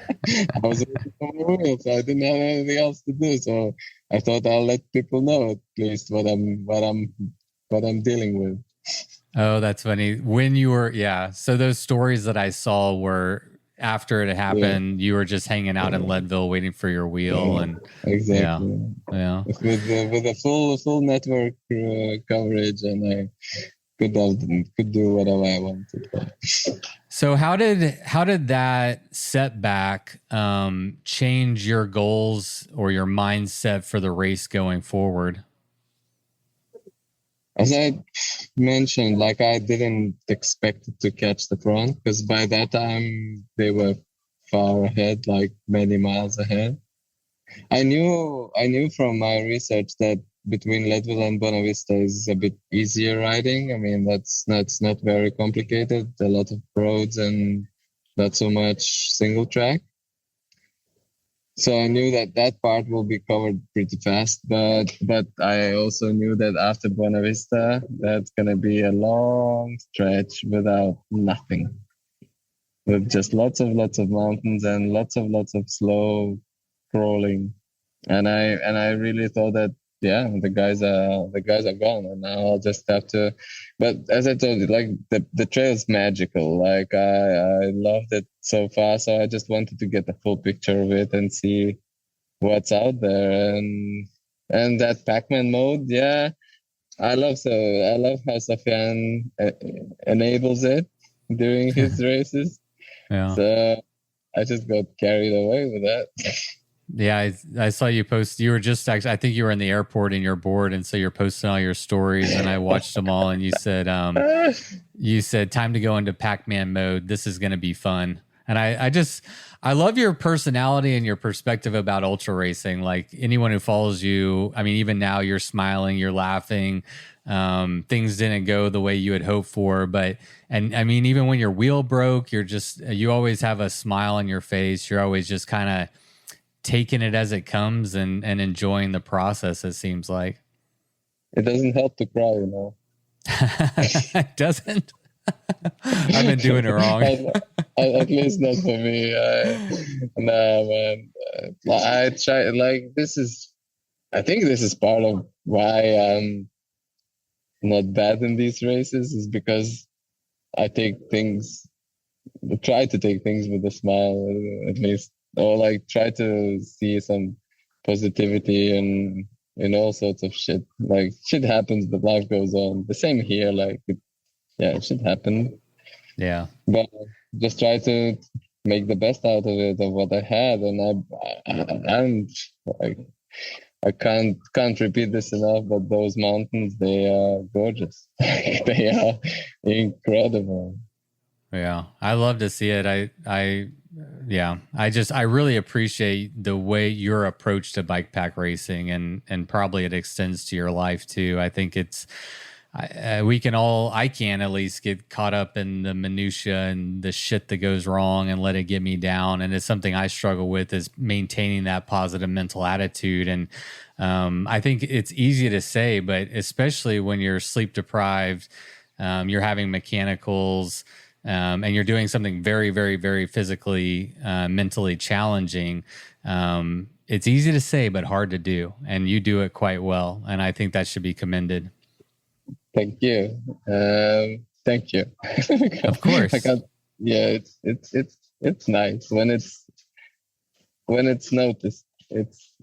was working on the wheel, so I didn't have anything else to do. So I thought I'll let people know at least what I'm dealing with. Oh, that's funny. When you were, so those stories that I saw were after it happened, you were just hanging out in Leadville waiting for your wheel, and exactly. Yeah. With a full network coverage, and I could do whatever I wanted. So how did that setback change your goals or your mindset for the race going forward? As I mentioned, like I didn't expect to catch the front because by that time they were far ahead, like many miles ahead. I knew from my research that between Leadville and Buena Vista is a bit easier riding. I mean, that's not very complicated. A lot of roads and not so much single track. So I knew that part will be covered pretty fast, but I also knew that after Buena Vista, that's gonna be a long stretch without nothing, with just lots of mountains and lots of slow crawling. And I really thought that the guys are gone, and now I'll just have to. But as I told you, like the trail is magical. Like I loved it so far, so I just wanted to get a full picture of it and see what's out there. And that Pac-Man mode, I love how Safian enables it during his races. Yeah. So I just got carried away with that. Yeah, I saw you post. You were just actually, I think you were in the airport and you're bored, and so you're posting all your stories, and I watched them all. And you said, time to go into Pac-Man mode. This is going to be fun. And I love your personality and your perspective about ultra racing. Like anyone who follows you, I mean, even now you're smiling, you're laughing. Things didn't go the way you had hoped for, and I mean, even when your wheel broke, you always have a smile on your face. You're always just kind of taking it as it comes and enjoying the process, it seems like. It doesn't help to cry, you know. It doesn't? I've been doing it wrong. At least not for me. Nah, man. I try, like, I think this is part of why I'm not bad in these races, is because I try to take things with a smile, at least. Or like try to see some positivity in all sorts of shit. Like shit happens, but life goes on. The same here. Like it should happen. Yeah. But just try to make the best out of it, of what I had, and I'm like, I can't repeat this enough. But those mountains, they are gorgeous. They are incredible. Yeah, I love to see it. I really appreciate the way your approach to bike pack racing, and probably it extends to your life too. I think I can at least get caught up in the minutia and the shit that goes wrong and let it get me down. And it's something I struggle with, is maintaining that positive mental attitude. And I think it's easy to say, but especially when you're sleep deprived, you're having mechanicals, and you're doing something very, very, very physically, mentally challenging. It's easy to say, but hard to do. And you do it quite well. And I think that should be commended. Thank you. Thank you. Of course. It's nice when it's noticed. It's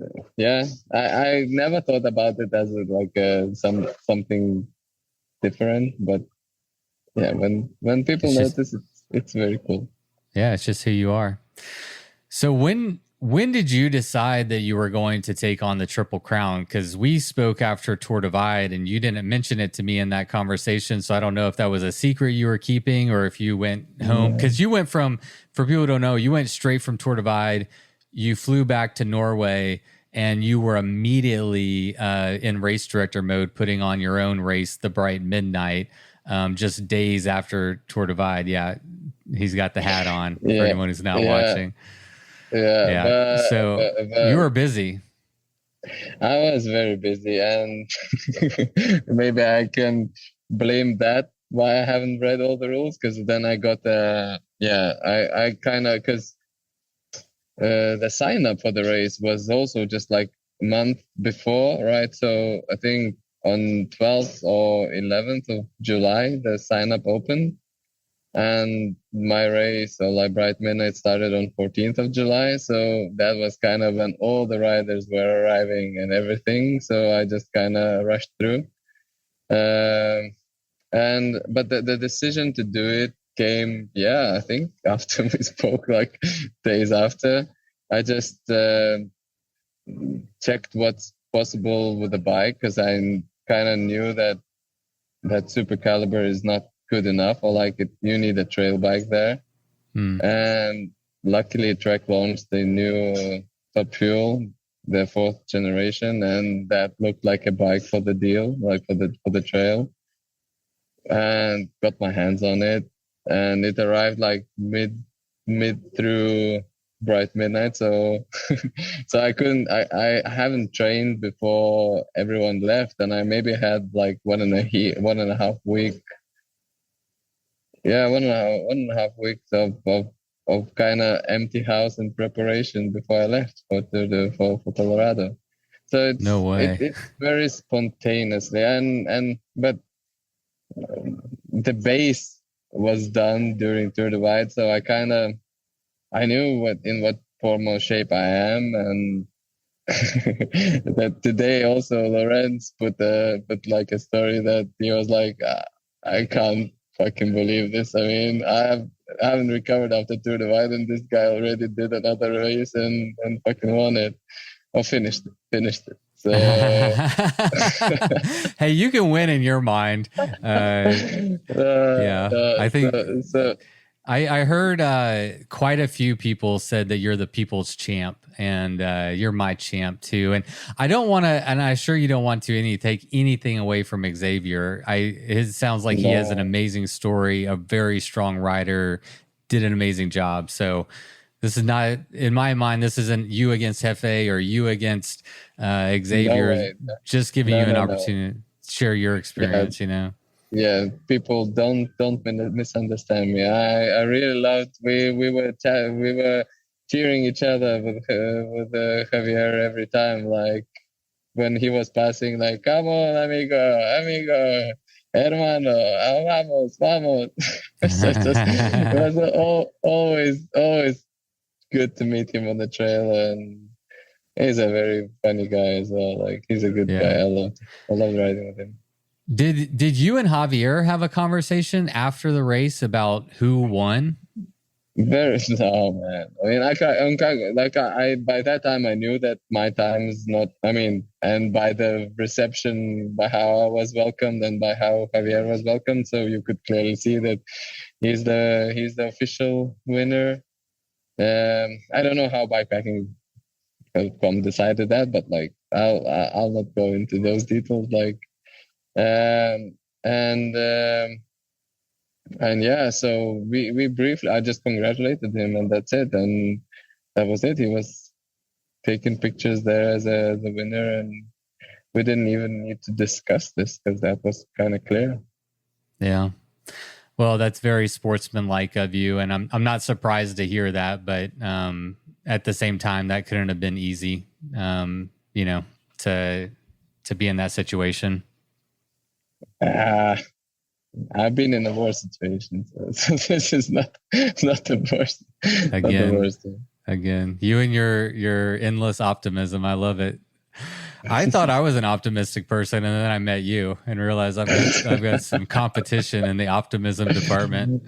I never thought about it as something different, but yeah, when people notice, it's very cool. Yeah, it's just who you are. So when did you decide that you were going to take on the Triple Crown? Because we spoke after Tour Divide, and you didn't mention it to me in that conversation. So I don't know if that was a secret you were keeping, or if you went home. Because you went for people who don't know, you went straight from Tour Divide. You flew back to Norway, and you were immediately in race director mode, putting on your own race, the Bright Midnight. Just days after Tour Divide. Yeah, he's got the hat on for anyone who's not watching. So you were busy. I was very busy, and maybe I can blame that why I haven't read all the rules, because then I got I kind of, because the sign up for the race was also just like a month before, right? So I think on 12th or 11th of July, the sign up opened. And my race, or like Bright Midnight, started on 14th of July. So that was kind of when all the riders were arriving and everything. So I just kind of rushed through. But the decision to do it came, I think after we spoke, like days after. I just checked what's possible with the bike, because I kind of knew that super caliber is not good enough, or like you need a trail bike there. And luckily Trek launched the new Top Fuel, the 4th generation, and that looked like a bike for the deal, like for the trail. And got my hands on it, and it arrived like mid through Bright Midnight. So so I haven't trained before everyone left, and I maybe had like 1.5 week. Yeah, 1.5 weeks of kind of empty house and preparation before I left for Colorado. So it's very spontaneously, but the base was done during Tour de Wide, so I knew in what formal shape I am, and that today also Lorenz put like a story that he was like, I can't fucking believe this. I mean, I haven't recovered after Tour de Wide, and this guy already did another race and fucking won it, or finished it. So hey, you can win in your mind. I think I heard quite a few people said that you're the people's champ, and you're my champ too. And I don't want to, and I'm sure you don't want to take anything away from Xavier. It sounds like he has an amazing story, a very strong rider, did an amazing job. So this is not, in my mind, this isn't you against Hefe or you against Xavier. Just giving you an opportunity to share your experience, Yeah, people don't misunderstand me. I really loved. We were cheering each other with Javier every time. Like when he was passing, like, "Come on, amigo, hermano, vamos." It was always good to meet him on the trail, and he's a very funny guy as well. Like, he's a good guy. I loved riding with him. Did you and Javier have a conversation after the race about who won? No, man. I mean, I by that time I knew that my time is not. I mean, and by the reception, by how I was welcomed, and by how Javier was welcomed, so you could clearly see that he's the official winner. I don't know how bikepacking.com decided that, but like I'll not go into those details. Like, and yeah, so we briefly, I just congratulated him, and that's it. And that was it. He was taking pictures there as the winner, and we didn't even need to discuss this because that was kind of clear. Yeah. Well, that's very sportsmanlike of you, and I'm not surprised to hear that. But at the same time, that couldn't have been easy, to be in that situation. I've been in a worse situation, so this is not the worst. Again, you and your endless optimism, I love it. I thought I was an optimistic person, and then I met you and realized I've got some competition in the optimism department.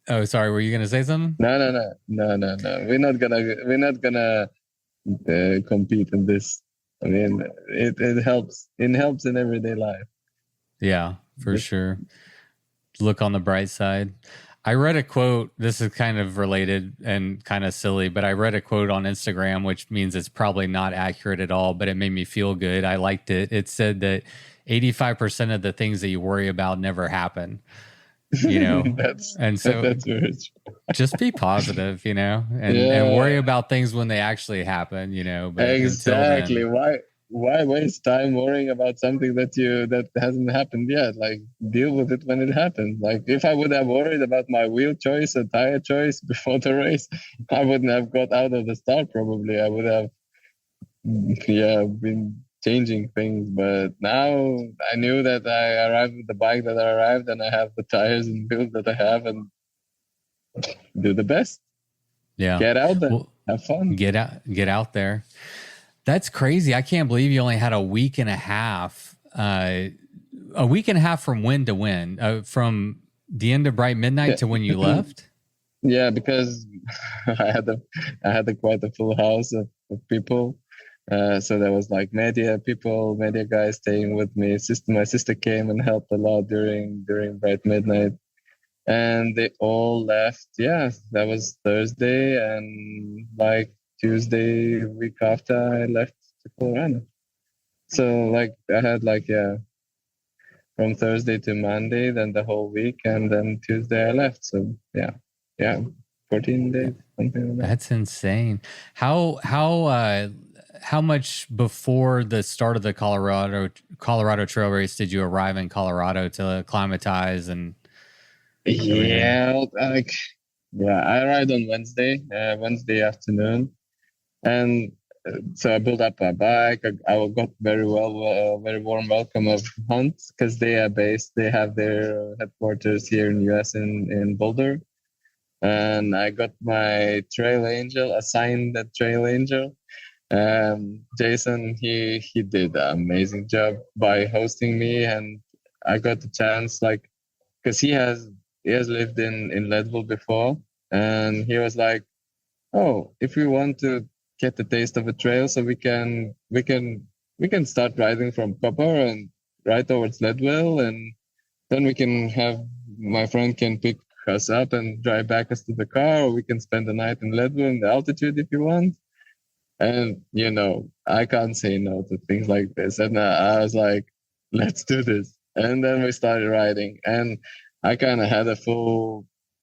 Oh, sorry. Were you going to say something? No. We're not gonna compete in this. I mean, it helps. It helps in everyday life. Yeah, for sure. Look on the bright side. I read a quote. This is kind of related and kind of silly, but I read a quote on Instagram, which means it's probably not accurate at all, but it made me feel good. I liked it. It said that 85% of the things that you worry about never happen. That's very true. Just be positive, and worry about things when they actually happen, But exactly. Why waste time worrying about something that hasn't happened yet? Like, deal with it when it happens. Like, if I would have worried about my wheel choice or tire choice before the race, I wouldn't have got out of the start. Probably I would have, been changing things. But now I knew that I arrived with the bike that I arrived, and I have the tires and build that I have, and do the best. Yeah. Get out there, Well, have fun. get out there. That's crazy. I can't believe you only had a week and a half. A week and a half from when to when? From the end of Bright Midnight to when you left? Yeah, because I had quite a full house of people. So there was like media guys staying with me. My sister came and helped a lot during Bright Midnight, and they all left. Yeah, that was Thursday, and like Tuesday week after I left to Colorado. So like I had from Thursday to Monday, then the whole week, and then Tuesday I left. So yeah, 14 days, something like that. That's insane. How much before the start of the Colorado Trail race did you arrive in Colorado to acclimatize and? Yeah, I ride on Wednesday afternoon, and so I built up my bike. I got very warm welcome of Hunt, because they have their headquarters here in US in Boulder, and I got my Trail Angel, assigned the Trail Angel. Jason, he did an amazing job by hosting me, and I got the chance, because he has lived in Leadville before, and he was like, "Oh, if we want to get the taste of a trail, so we can start riding from Copper and ride towards Leadville, and then we can have my friend can pick us up and drive back us to the car, or we can spend the night in Leadville in the altitude if you want." And I can't say no to things like this, and I was like, "Let's do this." And then we started riding, and I kind of had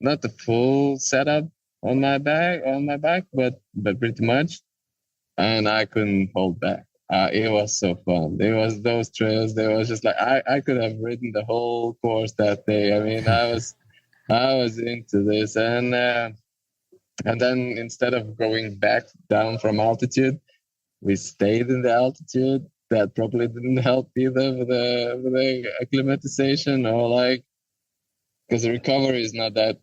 not the full setup on my bike, but pretty much, and I couldn't hold back. It was so fun. It was those trails. They was just like I could have ridden the whole course that day. I mean, I was into this, and then instead of going back down from altitude, we stayed in the altitude. That probably didn't help either with the acclimatization, or because the recovery is not that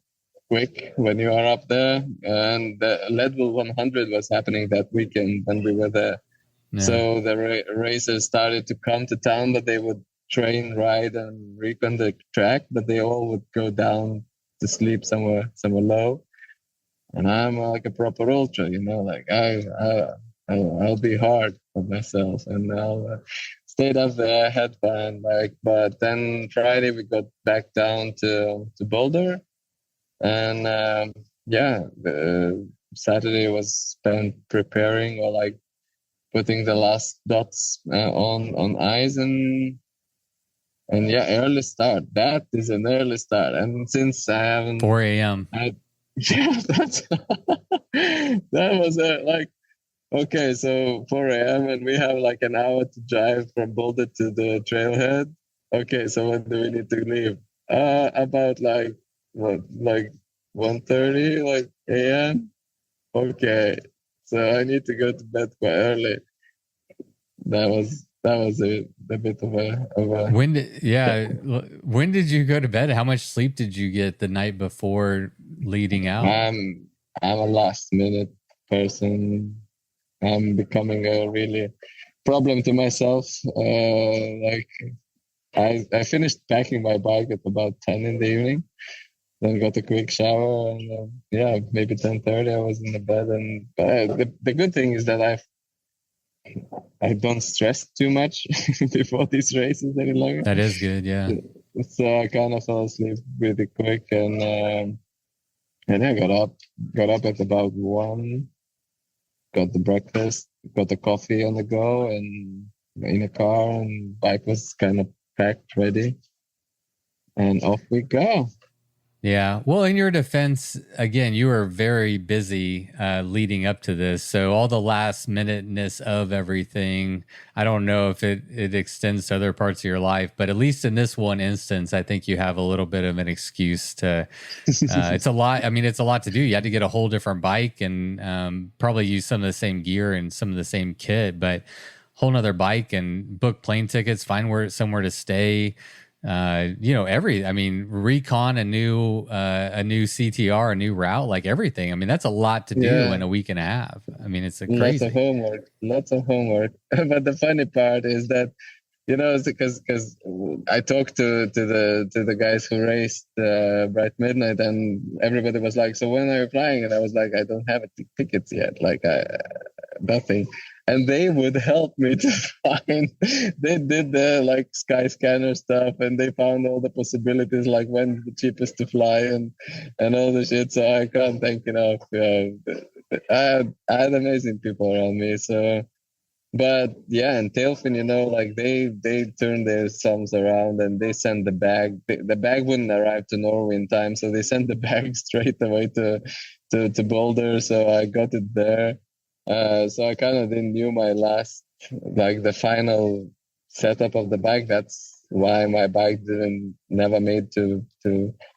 quick when you are up there. And the Leadville 100 was happening that weekend when we were there. Yeah. So the racers started to come to town, but they would train, ride, and recon the track, but they all would go down to sleep somewhere low. And I'm like a proper ultra, I'll be hard on myself, and I'll stayed up there, had fun, but then Friday we got back down to Boulder, and Saturday was spent preparing, or putting the last dots on ice, and early start. That is an early start, and since I haven't 4 a.m. That was okay, so 4 a.m. and we have an hour to drive from Boulder to the trailhead. Okay, so when do we need to leave? About 1:30 a.m. Okay, so I need to go to bed quite early. That was a bit of a when did you go to bed? How much sleep did you get the night before leading out? I'm a last minute person. I'm becoming a really problem to myself. I finished packing my bike at about 10 in the evening, then got a quick shower, and maybe 10:30 I was in the bed. And the good thing is that I don't stress too much before these races any longer. That is good, yeah. So I kind of fell asleep really quick, and I got up at about 1, got the breakfast, got the coffee on the go, and in a car, and bike was kind of packed, ready, and off we go. Yeah. Well, in your defense, again, you were very busy leading up to this. So all the last minuteness of everything, I don't know if it extends to other parts of your life, but at least in this one instance, I think you have a little bit of an excuse to, it's a lot. I mean, it's a lot to do. You had to get a whole different bike and probably use some of the same gear and some of the same kit. But whole nother bike and book plane tickets, find somewhere to stay. Recon a new CTR, a new route, like everything. I mean, that's a lot to do in a week and a half. I mean, it's crazy. Lots of homework. But the funny part is that, because I talked to the guys who raced Bright Midnight, and everybody was like, "So when are you flying?" And I was like, "I don't have tickets yet. Like, nothing." And they would help me to find. They did the sky scanner stuff, and they found all the possibilities, like when's the cheapest to fly and all the shit. So I can't thank enough. I had amazing people around me. So. But yeah, and Tailfin, they turned their thumbs around and they sent the bag. The bag wouldn't arrive to Norway in time, so they sent the bag straight away to Boulder. So I got it there. So I kind of didn't knew my last, the final setup of the bike. That's why my bike never made to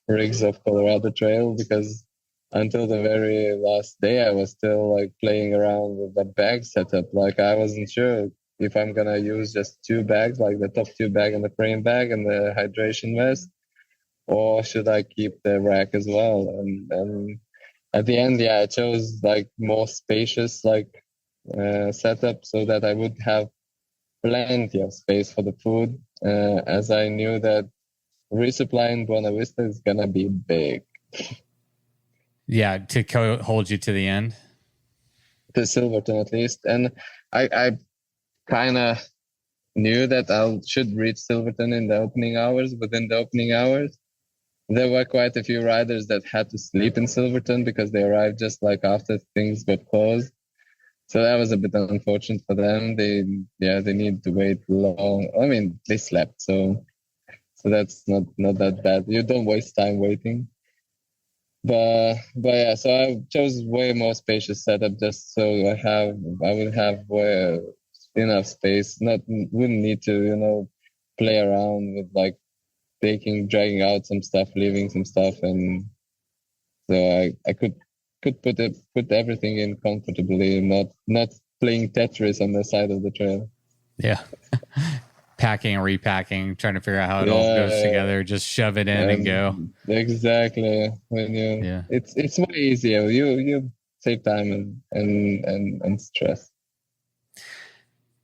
rigs of Colorado Trail, because until the very last day, I was still playing around with the bag setup. I wasn't sure if I'm gonna use just two bags, like the top two bag and the frame bag and the hydration vest, or should I keep the rack as well? And at the end, I chose more spacious setup, so that I would have plenty of space for the food, as I knew that resupply in Buena Vista is gonna be big. Yeah, to hold you to the end? To Silverton, at least. And I kind of knew that I should reach Silverton in the opening hours. Within the opening hours, there were quite a few riders that had to sleep in Silverton because they arrived just after things got closed. So that was a bit unfortunate for them. They need to wait long. I mean, they slept, so that's not that bad. You don't waste time waiting. But yeah, so I chose way more spacious setup just so I would have enough space. Wouldn't need to play around with dragging out some stuff, leaving some stuff, and so I could put everything in comfortably, not playing Tetris on the side of the trail. Yeah. Packing and repacking, trying to figure out how it all goes together. Just shove it in and go. Exactly. It's way easier. You save time and stress.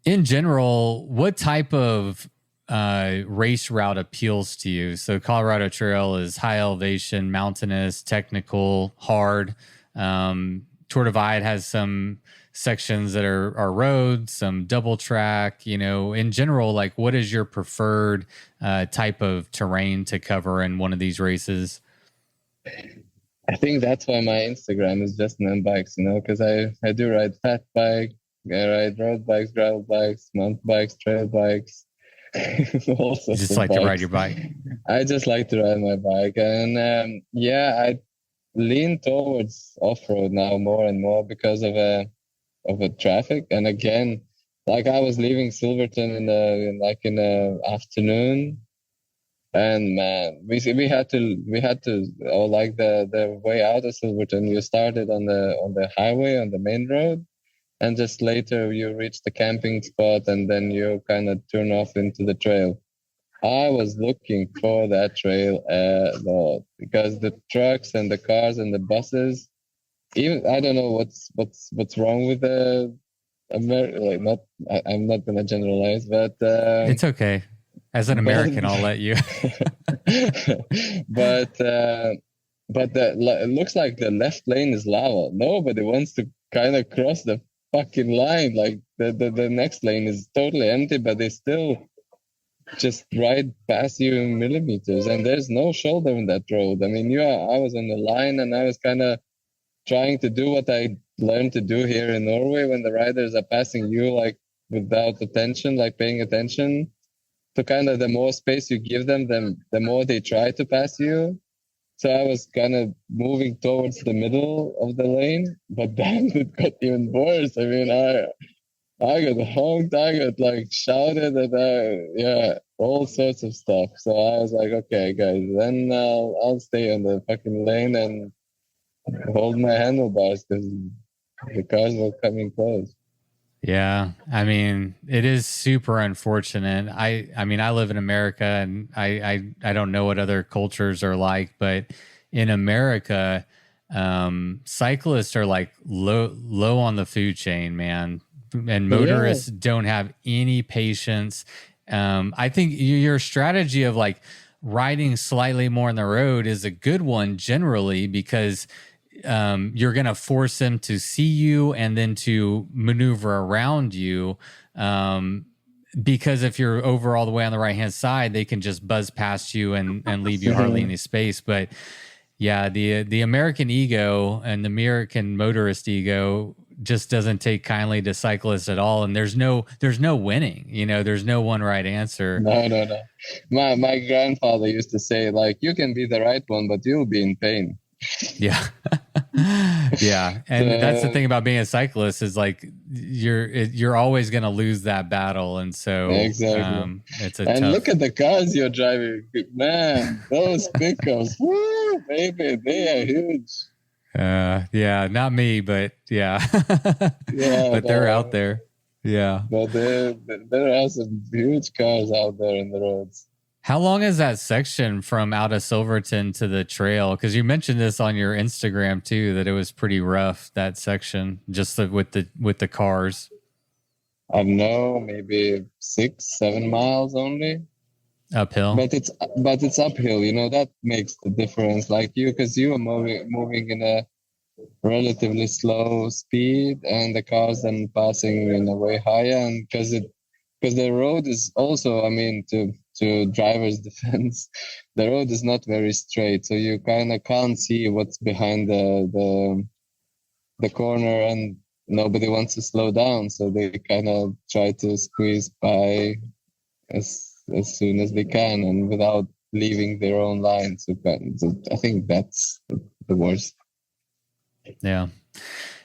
In general, what type of race route appeals to you? So Colorado Trail is high elevation, mountainous, technical, hard. Tour Divide has some sections that are roads, some double track. In general, what is your preferred type of terrain to cover in one of these races? I think that's why my Instagram is just on bikes, because I do ride fat bike, I ride road bikes, gravel bikes, mountain bikes, trail bikes. You just like to ride your bike. I just like to ride my bike, and I lean towards off-road now more and more because of a traffic. And again, I was leaving Silverton in the afternoon, and man, we had to the way out of Silverton, you started on the highway, on the main road, and just later you reach the camping spot, and then you kind of turn off into the trail. I was looking for that trail a lot because the trucks and the cars and the buses, even I don't know what's wrong with the I'm not gonna generalize, but it's okay. As an American, I'll let you. but it looks like the left lane is lava. Nobody wants to kind of cross the fucking line. The next lane is totally empty, but they still just ride past you in millimeters, and there's no shoulder in that road. I mean, I was on the line, and I was kind of trying to do what I learned to do here in Norway when the riders are passing you without attention, paying attention. So kind of the more space you give them, the more they try to pass you. So I was kind of moving towards the middle of the lane, but then it got even worse. I mean, I got honked, I got shouted at, all sorts of stuff. So I was like, okay, guys, then I'll stay on the fucking lane and hold my handlebars because the cars were coming close. Yeah, I mean, it is super unfortunate. I mean, I live in America, and I don't know what other cultures are like, but in America, cyclists are like low on the food chain, man, and Yeah. motorists don't have any patience. I think your strategy of like riding slightly more on the road is a good one generally because you're going to force them to see you and then to maneuver around you. Because if you're over all the way on the right hand side, they can just buzz past you and leave you hardly any space. But yeah, the American ego and the American motorist ego just doesn't take kindly to cyclists at all. And there's no winning. You know, there's no one right answer. No, no, no. My grandfather used to say, like, you can be the right one, but you'll be in pain. Yeah. Yeah. And that's the thing about being a cyclist is like you're always going to lose that battle. And so exactly. it's a And tough. look at the cars you're driving. Man, those pickups, woo, baby, they are huge. Yeah, not me, but yeah. Yeah, But they're out there. Yeah. But there are some huge cars out there in the roads. How long is that section from out of Silverton to the trail? Because you mentioned this on your Instagram too, that it was pretty rough, that section, just with the cars. I don't know, maybe 6-7 miles only. Uphill. But it's uphill, you know, that makes the difference. Like because you are moving in a relatively slow speed, and the cars then passing in a way higher, and because the road is also, I mean, to driver's defense, the road is not very straight, so you kind of can't see what's behind the corner, and nobody wants to slow down, so they kind of try to squeeze by as soon as they can and without leaving their own line. So I think that's the worst. Yeah.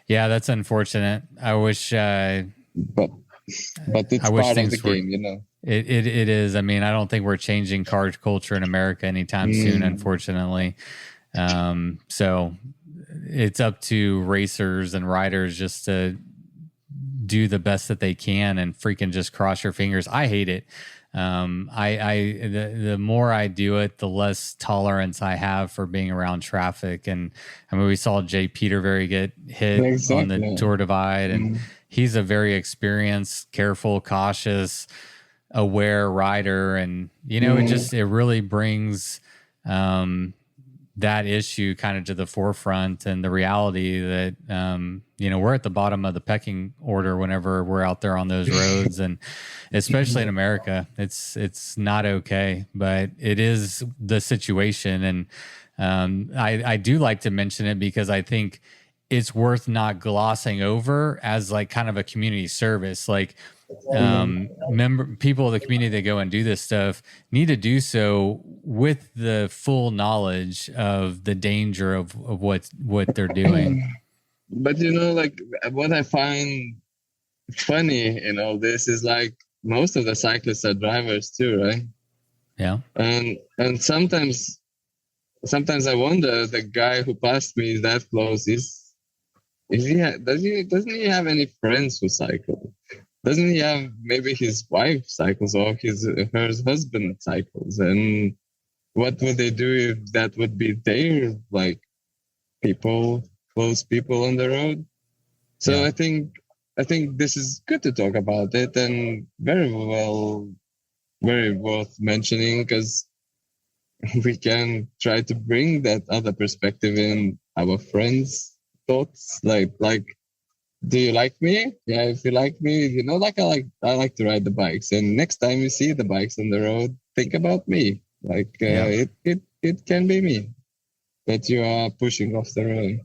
Yeah, that's unfortunate. I wish but it's I wish part of things the game, you know. It is. I mean, I don't think we're changing car culture in America anytime soon, unfortunately. So it's up to racers and riders just to do the best that they can and freaking just cross your fingers. I hate it. The more I do it, the less tolerance I have for being around traffic. And I mean, we saw Jay Peterberry get hit on the Tour Divide, and he's a very experienced, careful, cautious, aware rider. And, you know, it really brings, that issue kind of to the forefront, and the reality that, you know, we're at the bottom of the pecking order whenever we're out there on those roads, and especially in America, it's not okay, but it is the situation. And I do like to mention it because I think it's worth not glossing over as like kind of a community service. Like, people of the community that go and do this stuff need to do so with the full knowledge of the danger of what they're doing. But you know, like what I find funny in all this is like most of the cyclists are drivers too, right? Yeah. And sometimes I wonder, the guy who passed me that close doesn't he have any friends who cycle? Doesn't he have, maybe his wife cycles or her husband cycles? And what would they do if that would be their like close people on the road? So yeah. I think this is good to talk about it, and very worth mentioning, because we can try to bring that other perspective in our friends' thoughts, like. Do you like me? Yeah, if you like me, you know, like I like to ride the bikes. And next time you see the bikes on the road, think about me. Like it can be me that you are pushing off the road.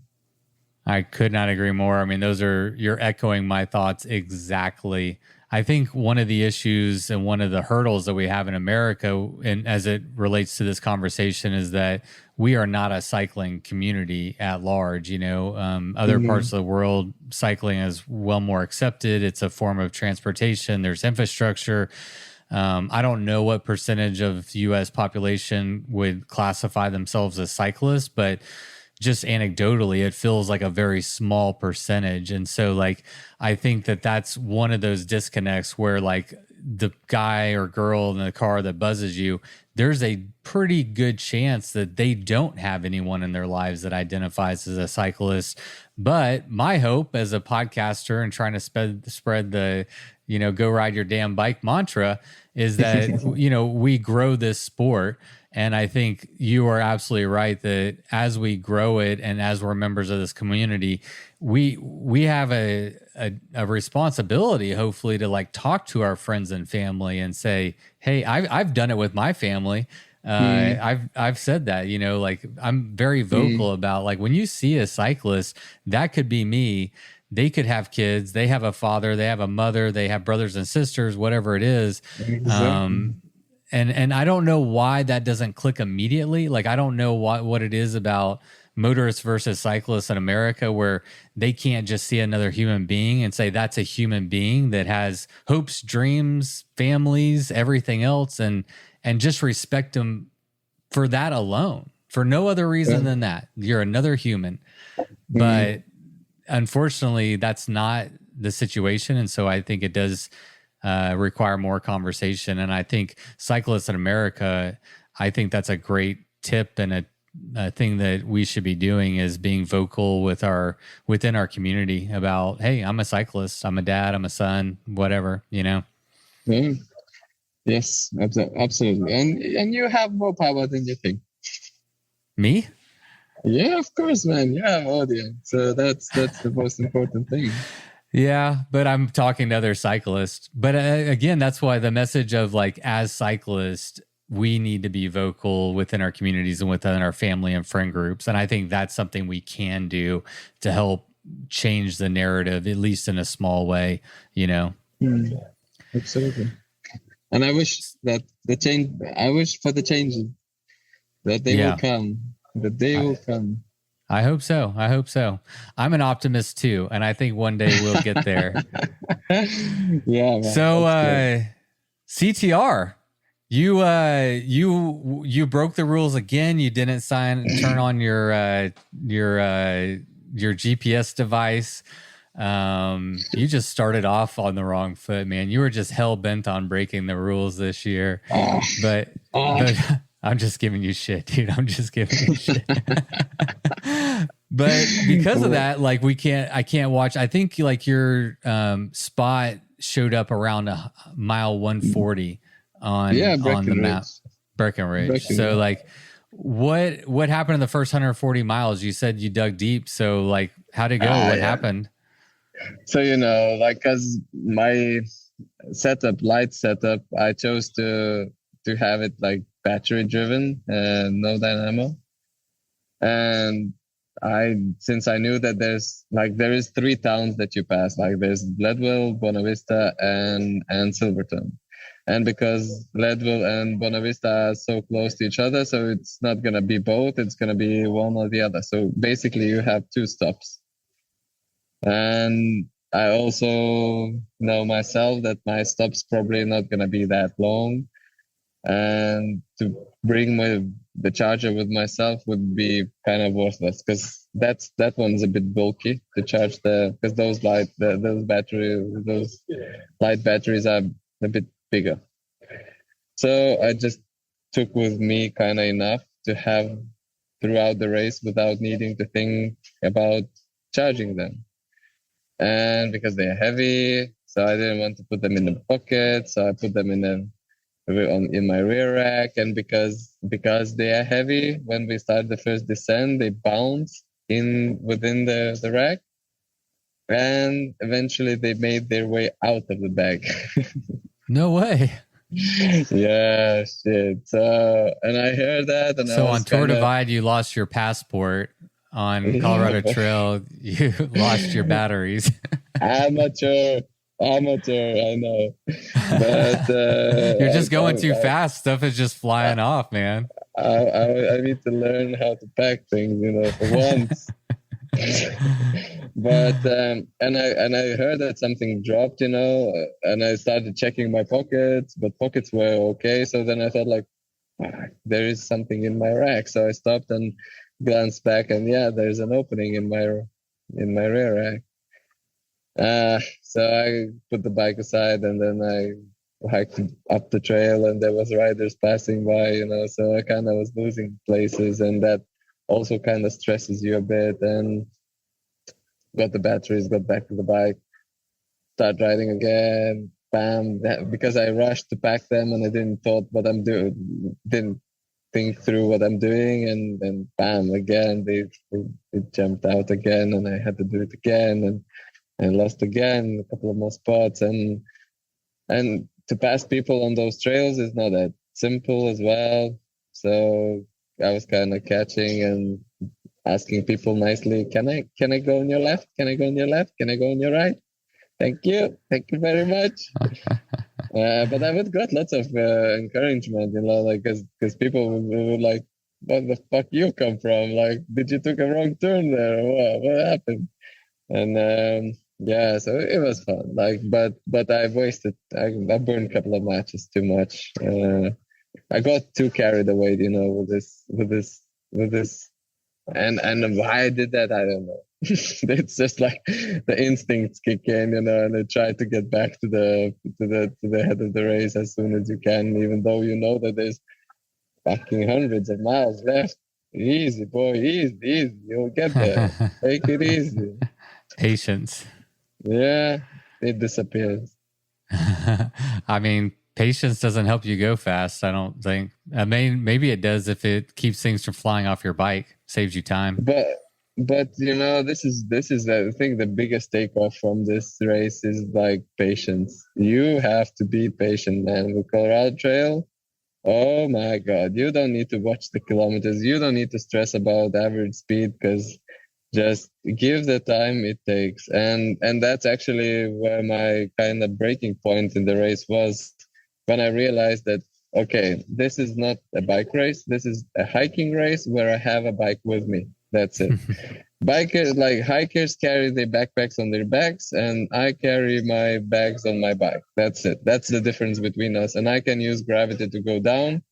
I could not agree more. I mean, you're echoing my thoughts exactly. I think one of the issues and one of the hurdles that we have in America, and as it relates to this conversation, is that we are not a cycling community at large. You know, other parts of the world, cycling is well more accepted. It's a form of transportation. There's infrastructure. I don't know what percentage of U.S. population would classify themselves as cyclists, but just anecdotally, it feels like a very small percentage. And so like, I think that that's one of those disconnects where like the guy or girl in the car that buzzes you, there's a pretty good chance that they don't have anyone in their lives that identifies as a cyclist. But my hope as a podcaster and trying to spread the, go ride your damn bike mantra is that, we grow this sport. And I think you are absolutely right that as we grow it and as we're members of this community, we have a responsibility, hopefully, to like talk to our friends and family and say, hey, I've done it with my family. I've said that, like I'm very vocal about like when you see a cyclist, that could be me. They could have kids. They have a father. They have a mother. They have brothers and sisters, whatever it is. Exactly. And I don't know why that doesn't click immediately. Like, I don't know what it is about motorists versus cyclists in America where they can't just see another human being and say that's a human being that has hopes, dreams, families, everything else, and just respect them for that alone, for no other reason than that. You're another human. But unfortunately, that's not the situation. And so I think it does require more conversation. And I think cyclists in America, I think that's a great tip and a thing that we should be doing is being vocal within our community about, hey, I'm a cyclist, I'm a dad, I'm a son, whatever, Yeah. Yes, absolutely. And you have more power than you think. Me? Yeah, of course, man. You have audience. So that's the most important thing. Yeah, but I'm talking to other cyclists. But again, that's why the message of like, as cyclists, we need to be vocal within our communities and within our family and friend groups. And I think that's something we can do to help change the narrative, at least in a small way, Absolutely. And I wish for the changes that they will come, that they will come. I hope so. I'm an optimist too, and I think one day we'll get there. Yeah. Man, so, CTR, you broke the rules again. You didn't turn on your GPS device. You just started off on the wrong foot, man. You were just hell bent on breaking the rules this year, but I'm just giving you shit, dude. I'm just giving you shit. But because of that, like I can't watch. I think like your spot showed up around a mile 140 on the map, Breckenridge. So like, what happened in the first 140 miles? You said you dug deep. So like, how'd it go? What happened? So like as my light setup, I chose to have it like battery driven and no dynamo. And since I knew that there is 3 towns that you pass, like there's Leadville, Bonavista, and Silverton. And because Leadville and Bonavista are so close to each other, so it's not going to be both, it's going to be one or the other. So basically you have 2 stops. And I also know myself that my stop's probably not going to be that long. And to bring the charger with myself would be kind of worthless because that one's a bit bulky to charge because those light batteries are a bit bigger. So I just took with me kind of enough to have throughout the race without needing to think about charging them. And because they're heavy, so I didn't want to put them in the pocket, so I put them in my rear rack. And because they are heavy, when we start the first descent, they bounce within the rack, and eventually they made their way out of the bag. No way. Yeah, shit. So, and I heard that. And so on Tour Divide, you lost your passport. On Colorado Trail, you lost your batteries. Amateur, I know. But you're just going too fast. Stuff is just flying off, man. I need to learn how to pack things, for once. But and I heard that something dropped, and I started checking my pockets, but pockets were okay. So then I thought like, there is something in my rack. So I stopped and glance back, and yeah, there's an opening in my rear rack. So I put the bike aside, and then I hiked up the trail, and there was riders passing by, so I kind of was losing places, and that also kind of stresses you a bit. And got the batteries, got back to the bike, start riding again, bam, because I rushed to pack them and I didn't think through what I'm doing, and then bam, again, they jumped out again, and I had to do it again, and lost again a couple of more spots, and to pass people on those trails is not that simple as well. So I was kind of catching and asking people nicely, can I go on your left? Can I go on your left? Can I go on your right? Thank you very much. But I would got lots of encouragement, like, because people were like, what the fuck you come from? Like, did you took a wrong turn there? What happened? And yeah, so it was fun. Like, but I burned a couple of matches too much. I got too carried away, with this. And why I did that, I don't know. It's just like the instincts kick in, and I try to get back to the head of the race as soon as you can, even though you know that there's fucking hundreds of miles left. Easy, boy, easy. You'll get there. Take it easy. Patience. Yeah, it disappears. I mean, patience doesn't help you go fast, I don't think. I mean, maybe it does if it keeps things from flying off your bike, saves you time. But this is I think the biggest takeoff from this race is like patience. You have to be patient, man. With Colorado Trail, oh my God, you don't need to watch the kilometers. You don't need to stress about average speed, because just give the time it takes. And that's actually where my kind of breaking point in the race was, when I realized that, okay, this is not a bike race. This is a hiking race where I have a bike with me. That's it. Hikers carry their backpacks on their backs, and I carry my bags on my bike. That's it. That's the difference between us. And I can use gravity to go down,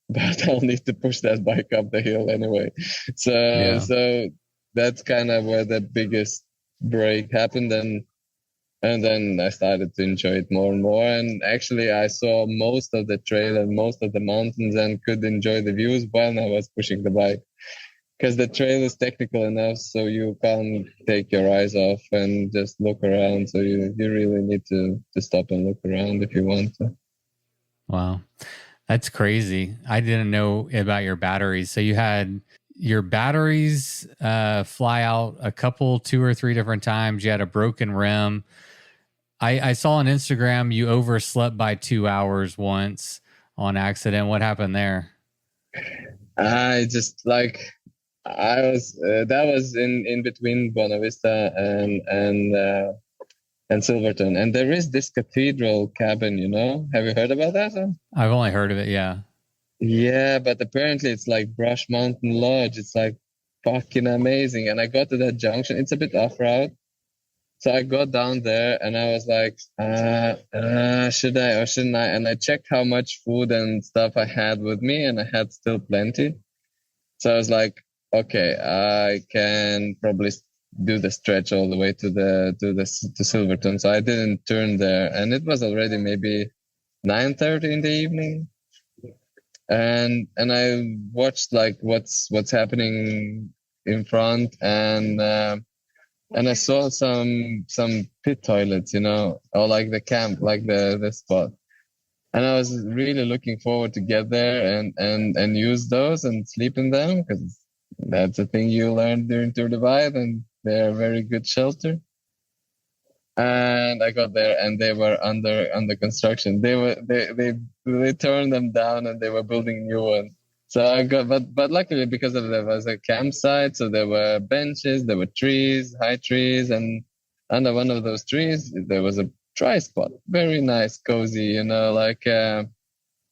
but I'll need to push that bike up the hill anyway. So that's kind of where the biggest break happened. And then I started to enjoy it more and more. And actually, I saw most of the trail and most of the mountains and could enjoy the views while I was pushing the bike. Because the trail is technical enough, so you can't take your eyes off and just look around. So you really need to stop and look around if you want to. Wow. That's crazy. I didn't know about your batteries. So you had your batteries fly out a couple, 2 or 3 different times. You had a broken rim. I saw on Instagram you overslept by 2 hours once on accident. What happened there? I just that was in between Buena Vista and Silverton, and there is this cathedral cabin. Have you heard about that? I've only heard of it. Yeah, but apparently it's like Brush Mountain Lodge. It's like fucking amazing. And I got to that junction. It's a bit off route, so I got down there and I was like, should I or shouldn't I? And I checked how much food and stuff I had with me, and I had still plenty. So I was like, okay, I can probably do the stretch all the way to Silverton. So I didn't turn there, and it was already maybe 9:30 in the evening. And I watched like what's happening in front, and I saw some pit toilets, or like the camp, like the spot. And I was really looking forward to get there and use those and sleep in them, because that's a thing you learn during Tour Divide, and they're a very good shelter. And I got there, and they were under construction. They turned them down, and they were building new ones. So I got, but luckily, because there was a campsite, so there were benches, there were trees, high trees, and under one of those trees there was a dry spot, very nice, cozy, like there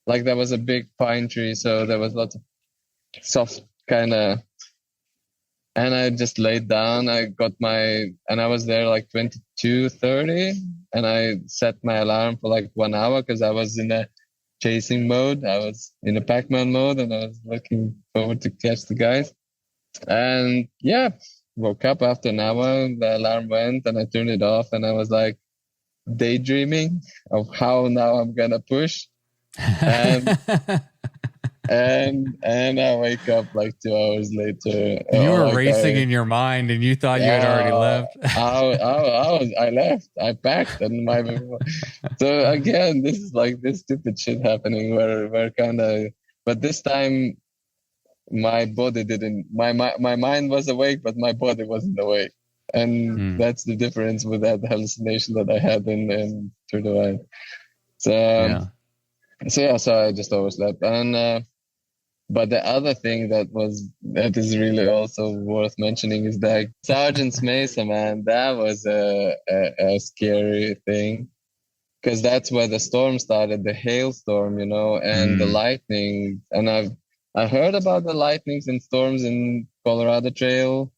was a big pine tree, so there was lots of soft kind of. And I just laid down. I was there like 22:30, and I set my alarm for like 1 hour, because I was in a chasing mode. I was in a Pac-Man mode, and I was looking forward to catch the guys. And yeah, woke up after an hour, the alarm went and I turned it off and I was like daydreaming of how now I'm gonna push. And and I wake up like 2 hours later. You Or were like racing in your mind and you thought you had already left. I left. I packed and so again, this is like this stupid shit happening where kind of, but this time my body didn't, my mind was awake, but my body wasn't awake. And that's the difference with that hallucination that I had in Tour de Wine. So, so I just overslept. And, but the other thing that is really also worth mentioning is that Sergeant's Mesa, man, that was a scary thing. Because that's where the storm started, the hailstorm, and the lightning. And I heard about the lightnings and storms in Colorado Trail,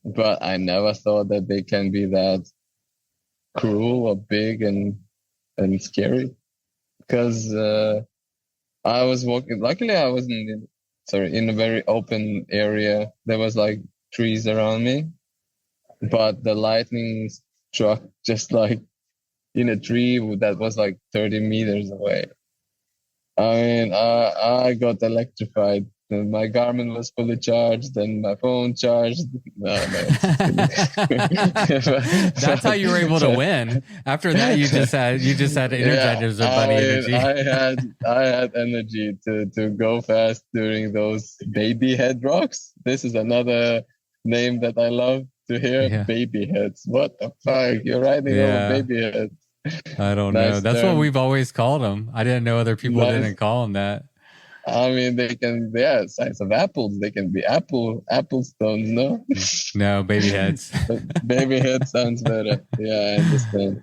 but I never thought that they can be that cruel or big and scary. Because I was walking. Luckily, I wasn't in a very open area. There was like trees around me, but the lightning struck just like in a tree that was like 30 meters away. I mean, I got electrified. My Garmin was fully charged and my phone charged. No. That's how you were able to win. After that, you just had Energizer Bunny energy. I had energy to go fast during those baby head rocks. This is another name that I love to hear. Yeah. Baby heads. What the fuck? You're riding over baby heads. I don't know. That's what we've always called them. I didn't know other people didn't call them that. I mean, they can, size of apples. They can be apple stones, no? No, baby heads. Baby head sounds better. Yeah, I understand.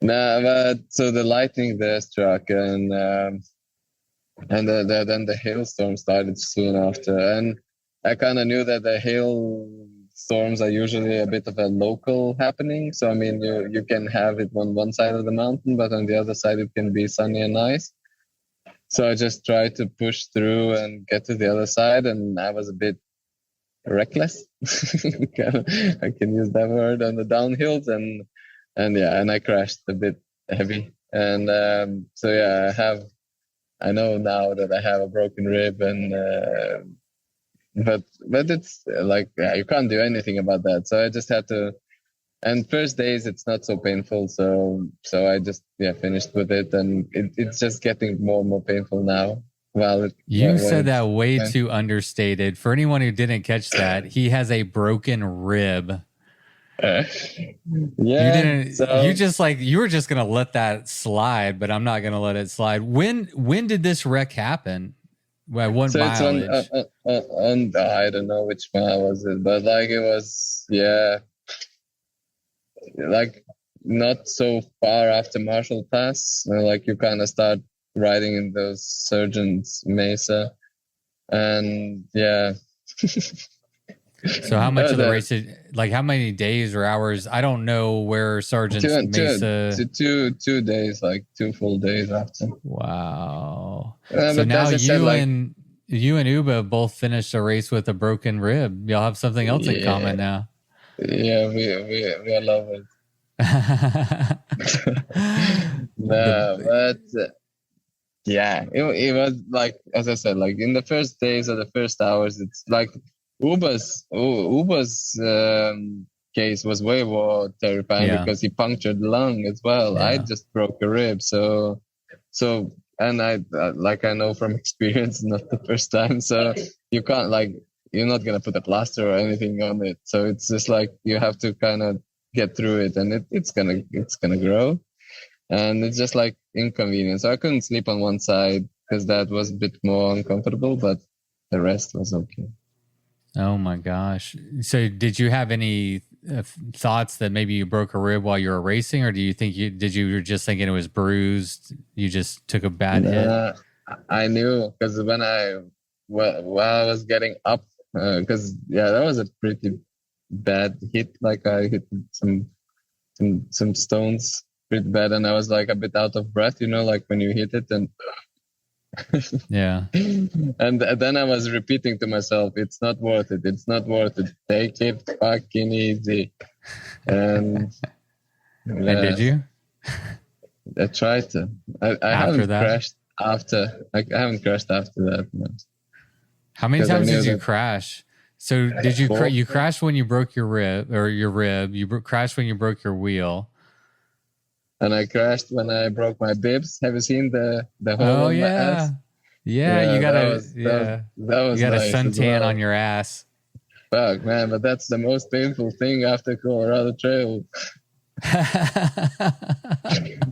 No, but so the lightning there struck, and then the hailstorm started soon after, and I kind of knew that the hail storms are usually a bit of a local happening. So I mean, you can have it on one side of the mountain, but on the other side it can be sunny and nice. So I just tried to push through and get to the other side, and I was a bit reckless. I can use that word on the downhills, and I crashed a bit heavy. And I know now that I have a broken rib, and but it's like you can't do anything about that. So I just had to. And first days it's not so painful, so I just finished with it, and it's just getting more and more painful now. Well, you said that way too understated. For anyone who didn't catch that, he has a broken rib. You were just gonna let that slide, but I'm not gonna let it slide. When did this wreck happen? What mileage? And I don't know which mile was it, but like it was like not so far after Marshall Pass. Like you kind of start riding in those Sergeant's Mesa, and So how much of the race? Like how many days or hours? I don't know where Sergeant's Mesa. 2 days, like 2 full days after. Wow. So now you and Uba both finished a race with a broken rib. Y'all have something else in common now. Yeah, we love it. No, but it was like, as I said, like in the first days or the first hours, it's like Uba's case was way more terrifying because he punctured the lung as well. I just broke a rib, so and I I know from experience, not the first time. So you can't you're not gonna put a plaster or anything on it. So it's just like you have to kind of get through it, and it's gonna grow, and it's just like inconvenience. So I couldn't sleep on one side because that was a bit more uncomfortable, but the rest was okay. Oh my gosh! So did you have any thoughts that maybe you broke a rib while you were racing, or do you think you were just thinking it was bruised? You just took a bad hit. I knew because when I was getting up, because that was a pretty bad hit. Like I hit some stones pretty bad, and I was like a bit out of breath. Like when you hit it, Yeah. And then I was repeating to myself, it's not worth it. It's not worth it. Take it fucking easy. And And did you? I tried to. I After haven't that? crashed after. I haven't crashed after that. No. How many 'Cause I times knew did you that- crash? So did you Four. you crashed when you broke your rib or your rib? You crashed when you broke your wheel. And I crashed when I broke my bibs. Have you seen the hole Oh on my yeah. ass? Yeah, you got that a was nice nice as suntan well. on your ass. Fuck, man, but that's the most painful thing after Colorado Trail,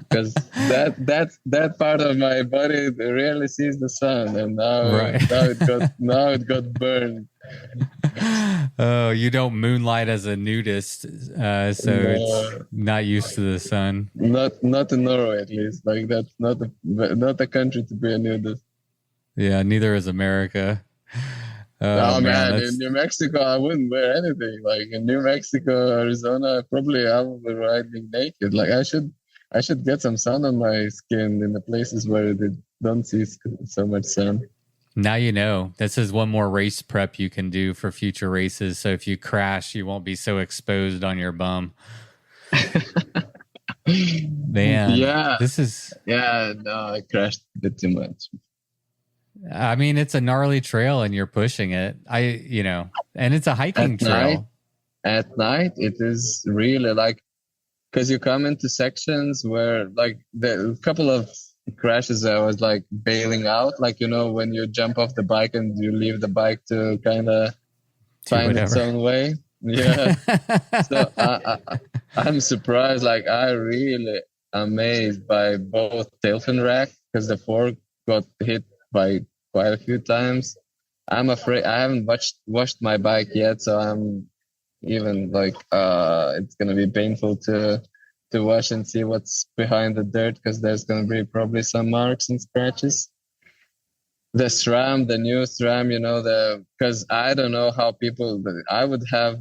because that part of my body rarely sees the sun, and Right. now it got burned. Oh, you don't moonlight as a nudist, so it's not used to the sun. Not in Norway, at least. Like, that's not a country to be a nudist. Yeah, neither is America. Oh man, that's- in New Mexico, I wouldn't wear anything. Like in New Mexico, Arizona, probably I will be riding naked. Like I should get some sun on my skin in the places where they don't see so much sun. Now you know. This is one more race prep you can do for future races. So if you crash, you won't be so exposed on your bum. Man, Yeah. this is. Yeah, no, I crashed a bit too much. I mean, it's a gnarly trail, and you're pushing it. And it's a hiking trail. At night, it is really like, because you come into sections where like the couple of crashes I was like bailing out, like, when you jump off the bike and you leave the bike to kind of find its own way. Yeah. So I'm surprised. Like, I really amazed by both tail fin rack, because the fork got hit by quite a few times. I'm afraid I haven't washed my bike yet, so I'm even like it's gonna be painful to wash and see what's behind the dirt, because there's gonna be probably some marks and scratches. The SRAM, the new SRAM, because I don't know how I would have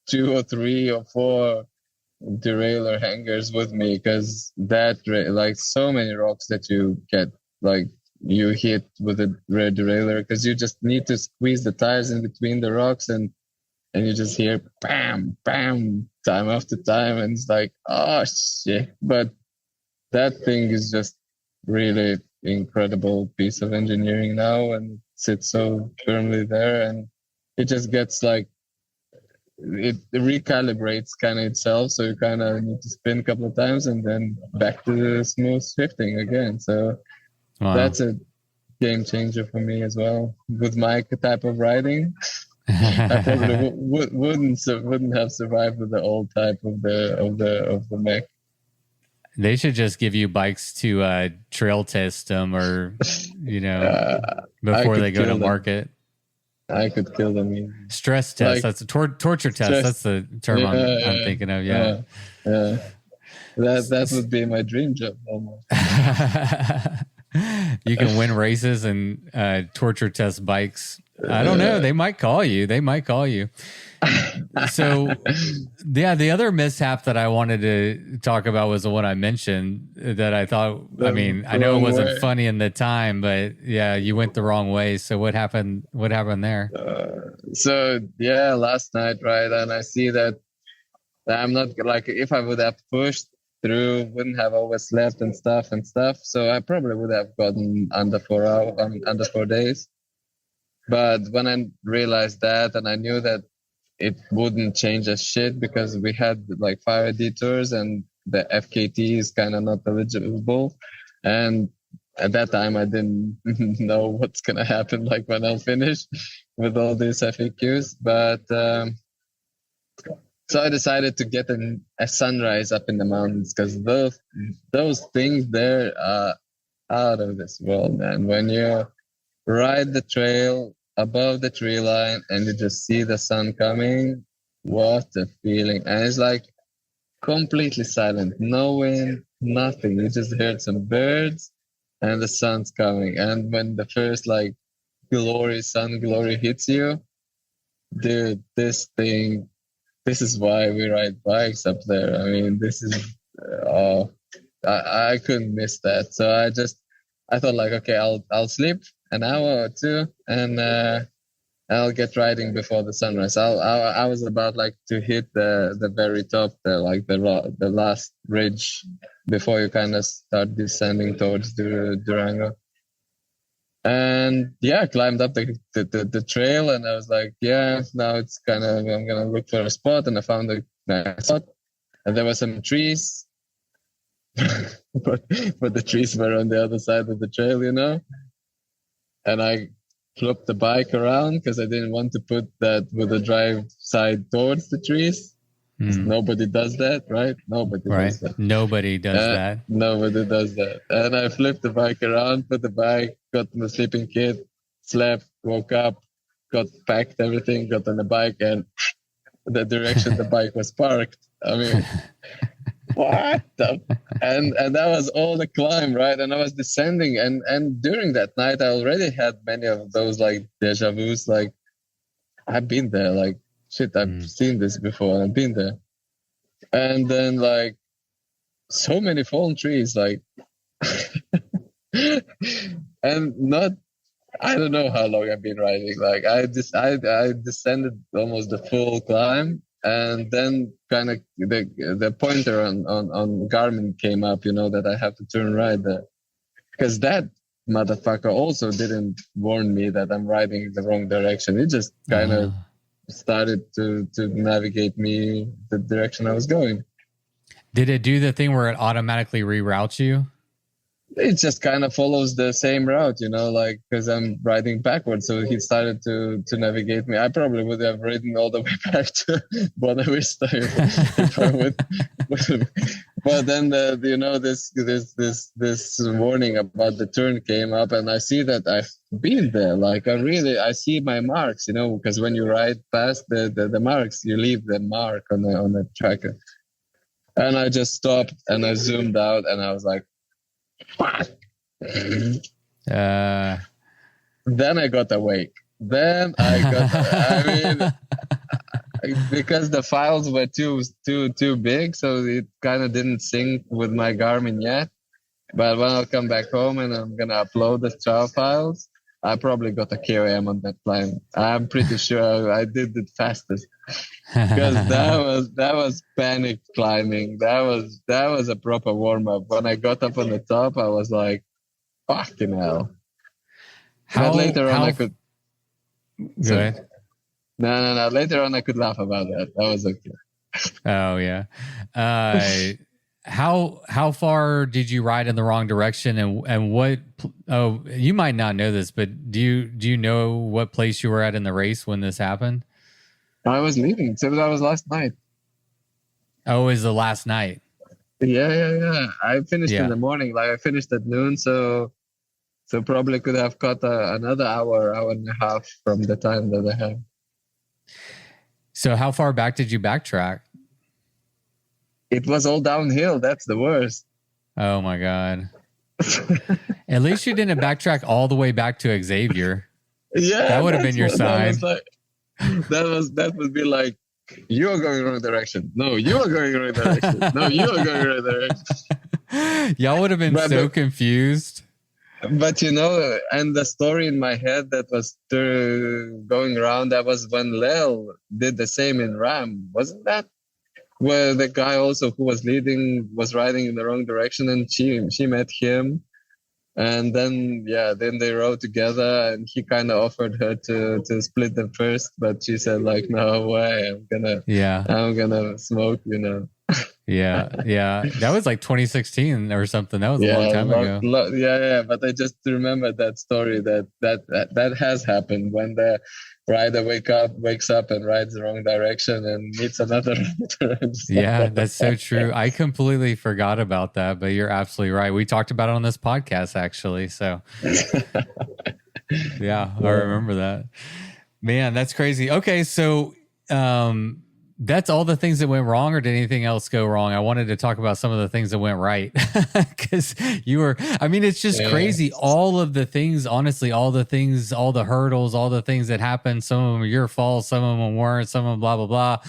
2 or 3 or 4 derailleur hangers with me, because like so many rocks that you get, like you hit with a rear derailleur, because you just need to squeeze the tires in between the rocks, and you just hear bam, bam, time after time, and it's like, oh shit. But that thing is just really incredible piece of engineering now, and sits so firmly there, and it just gets like, it recalibrates kind of itself, so you kind of need to spin a couple of times and then back to the smooth shifting again. So that's a game changer for me as well with my type of riding. I probably wouldn't have survived with the old type of the mech. They should just give you bikes to trail test them, or before they go to market. I could kill them. Stress test. Like, that's a torture test. That's the term I'm thinking of. Yeah. That would be my dream job almost. You can win races and torture test bikes. I don't know. They might call you. So, yeah, the other mishap that I wanted to talk about was the one I mentioned that I thought, I know it wasn't funny in the time, but yeah, you went the wrong way. So what happened? What happened there? Last night, right? And I see that I'm not, like, if I would have pushed through, wouldn't have overslept and stuff. So I probably would have gotten under 4 days. But when I realized that, and I knew that it wouldn't change a shit, because we had like fire detours and the FKT is kind of not eligible. And at that time, I didn't know what's going to happen, like when I'll finish with all these FAQs. But so I decided to get a sunrise up in the mountains, because those things there are out of this world, man. When you ride the trail above the tree line and you just see the sun coming, what a feeling. And it's like completely silent, no wind, nothing. You just heard some birds and the sun's coming. And when the first like sun glory hits you, dude, this is why we ride bikes up there. I mean, this is I couldn't miss that. So I thought like, okay, I'll sleep an hour or two, and I'll get riding before the sunrise. I was about like to hit the very top, the last ridge before you kind of start descending towards Durango. And yeah, I climbed up the trail, and I was like, yeah, now it's kind of, I'm gonna look for a spot, and I found a nice spot, and there were some trees, but the trees were on the other side of the trail, and I flipped the bike around because I didn't want to put that with the drive side towards the trees. Nobody does that, right? Nobody does that. Nobody does that. Nobody does that. And I flipped the bike around, put the bike, got in the sleeping kit, slept, woke up, packed everything, got on the bike, and the direction the bike was parked. I mean, what? And that was all the climb, right? And I was descending, and during that night, I already had many of those like deja vus, like I've been there, like shit, I've seen this before, I've been there. And then like so many fallen trees, like and not, I don't know how long I've been riding. Like I descended almost the full climb, and then kind of the pointer on Garmin came up, that I have to turn right there, because that motherfucker also didn't warn me that I'm riding the wrong direction. It just kind of started to navigate me the direction I was going. Did it do the thing where it automatically reroutes you? It just kind of follows the same route, like, because I'm riding backwards. So he started to navigate me. I probably would have ridden all the way back to Buena Vista if I would. But then this warning about the turn came up, and I see that I've been there. Like I see my marks, because when you ride past the marks, you leave the mark on the tracker. And I just stopped and I zoomed out, and I was like, then I got awake. Then I mean, because the files were too big, so it kind of didn't sync with my Garmin yet. But when I'll come back home and I'm gonna upload the Strava files, I probably got a KOM on that climb. I'm pretty sure I did it fastest, because that was panic climbing. That was a proper warm up. When I got up on the top, I was like, "Fucking hell!" But later on, I could. Go ahead. No. Later on, I could laugh about that. That was okay. Oh yeah. How far did you ride in the wrong direction, and what? Oh, you might not know this, but do you know what place you were at in the race when this happened? I was leaving. So that was last night. Oh, it was the last night. Yeah. I finished in the morning. Like I finished at noon, so probably could have cut another hour and a half from the time that I had. So how far back did you backtrack? It was all downhill. That's the worst. Oh my God. At least you didn't backtrack all the way back to Xavier. Yeah. That would have been your sign. That would be like, you are going wrong direction. No, you are going wrong direction. No, you are going wrong direction. Y'all would have been so confused. But and the story in my head that was going around, that was when Lel did the same in Ram, wasn't that? Where the guy also who was leading was riding in the wrong direction, and she met him, and then they rode together, and he kind of offered her to split them first, but she said like, no way, I'm gonna smoke, Yeah. That was like 2016 or something. That was a long time ago. Yeah. But I just remember that story that has happened when the rider wakes up and rides the wrong direction and meets another rider. Yeah, that's so true. I completely forgot about that, but you're absolutely right. We talked about it on this podcast actually. So yeah, I remember that. Man, that's crazy. Okay, so that's all the things that went wrong, or did anything else go wrong? I wanted to talk about some of the things that went right because I mean, it's just crazy. All of the things, honestly, all the things, all the hurdles, all the things that happened. Some of them are your fault, some of them weren't, some of them blah, blah, blah.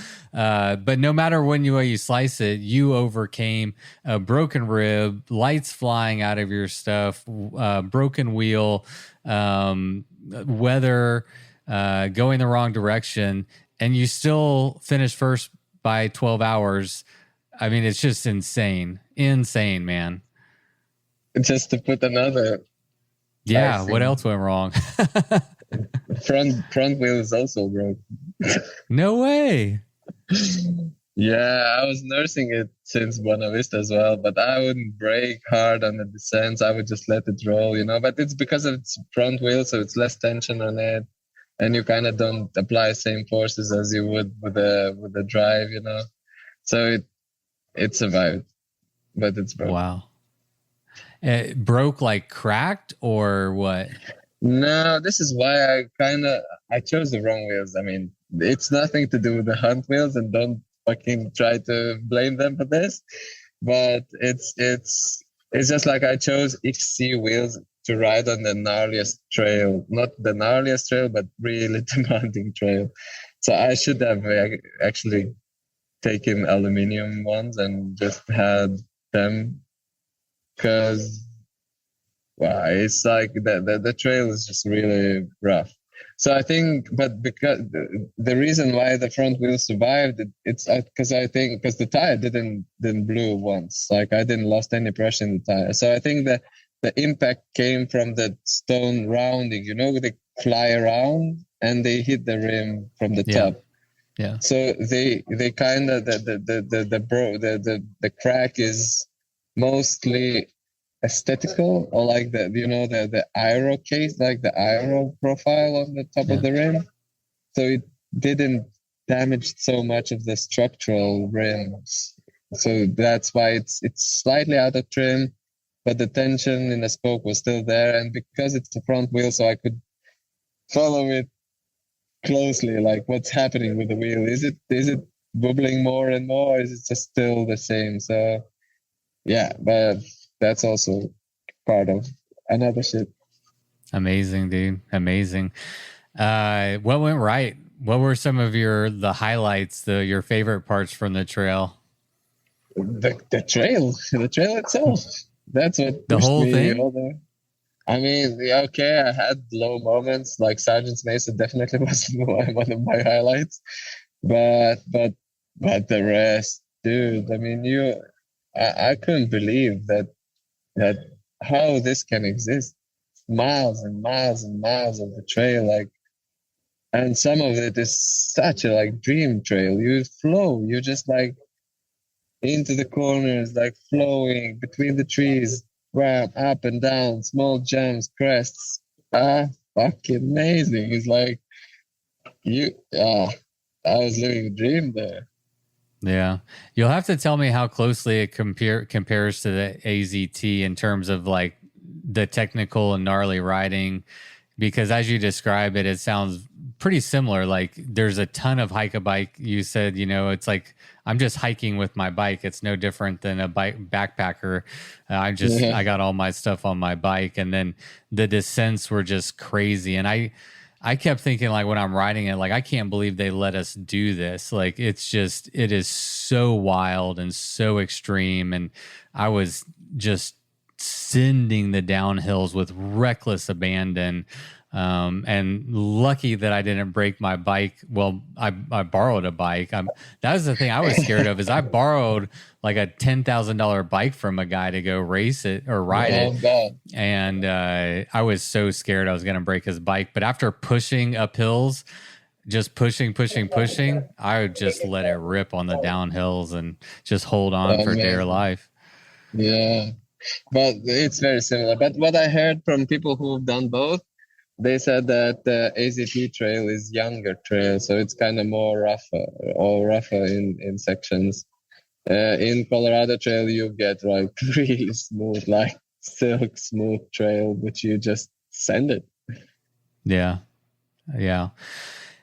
But no matter way you slice it, you overcame a broken rib, lights flying out of your stuff, broken wheel, weather, going the wrong direction. And you still finished first by 12 hours. I mean, it's just insane. Insane, man. Just to put another. Yeah, what else went wrong? front wheel is also broke. No way. Yeah, I was nursing it since Buena Vista as well, but I wouldn't brake hard on the descents. I would just let it roll, But it's because of its front wheel, so it's less tension on it. And you kind of don't apply same forces as you would with the drive, So it survived, but it's broke. Wow. It broke like cracked or what? No, this is why I chose the wrong wheels. I mean, it's nothing to do with the hunt wheels, and don't fucking try to blame them for this. But it's just like I chose XC wheels to ride on the gnarliest trail, not the gnarliest trail, but really demanding trail. So I should have actually taken aluminum ones and just had them, because it's like the trail is just really rough. So I think, but because the reason why the front wheel survived, it's because the tire didn't blew once. Like I didn't lost any pressure in the tire. So I think that the impact came from the stone rounding, they fly around and they hit the rim from the top. Yeah. So they kind of the crack is mostly aesthetical, or like the aero case, like the aero profile on the top of the rim. So it didn't damage so much of the structural rims. So that's why it's slightly out of trim, but the tension in the spoke was still there. And because it's the front wheel, so I could follow it closely, like what's happening with the wheel. Is it wobbling more and more? Or is it just still the same? So yeah, but that's also part of another shit. Amazing, dude. Amazing. What went right? What were some of the highlights, your favorite parts from the trail? The trail itself. That's what the whole thing. I mean, okay, I had low moments, like Sergeant's Mesa definitely was one of my highlights, but the rest, dude. I mean, I couldn't believe that how this can exist. Miles and miles and miles of the trail, like, and some of it is such a dream trail. You flow, you just into the corners, flowing between the trees, ramp up and down, small jumps, crests. Fucking amazing. It's like I was living a dream there. Yeah. You'll have to tell me how closely it compares to the AZT in terms of the technical and gnarly riding, because as you describe it, it sounds pretty similar. Like there's a ton of hike a bike. You said, it's like I'm just hiking with my bike. It's no different than a backpacker. I got all my stuff on my bike, and then the descents were just crazy. And I kept thinking, when I'm riding it, I can't believe they let us do this. It is so wild and so extreme. And I was just sending the downhills with reckless abandon. And lucky that I didn't break my bike. Well, I borrowed a bike. That was the thing I was scared of, is I borrowed a $10,000 bike from a guy to go race it or ride it. God. And I was so scared I was going to break his bike. But after pushing up hills, just pushing, I would just let it rip on the downhills and just hold on for dear life. Yeah, but it's very similar. But what I heard from people who've done both, they said that the AZT trail is younger trail, so it's kind of more rougher in sections. In Colorado trail, you get really smooth, silk smooth trail, but you just send it. Yeah.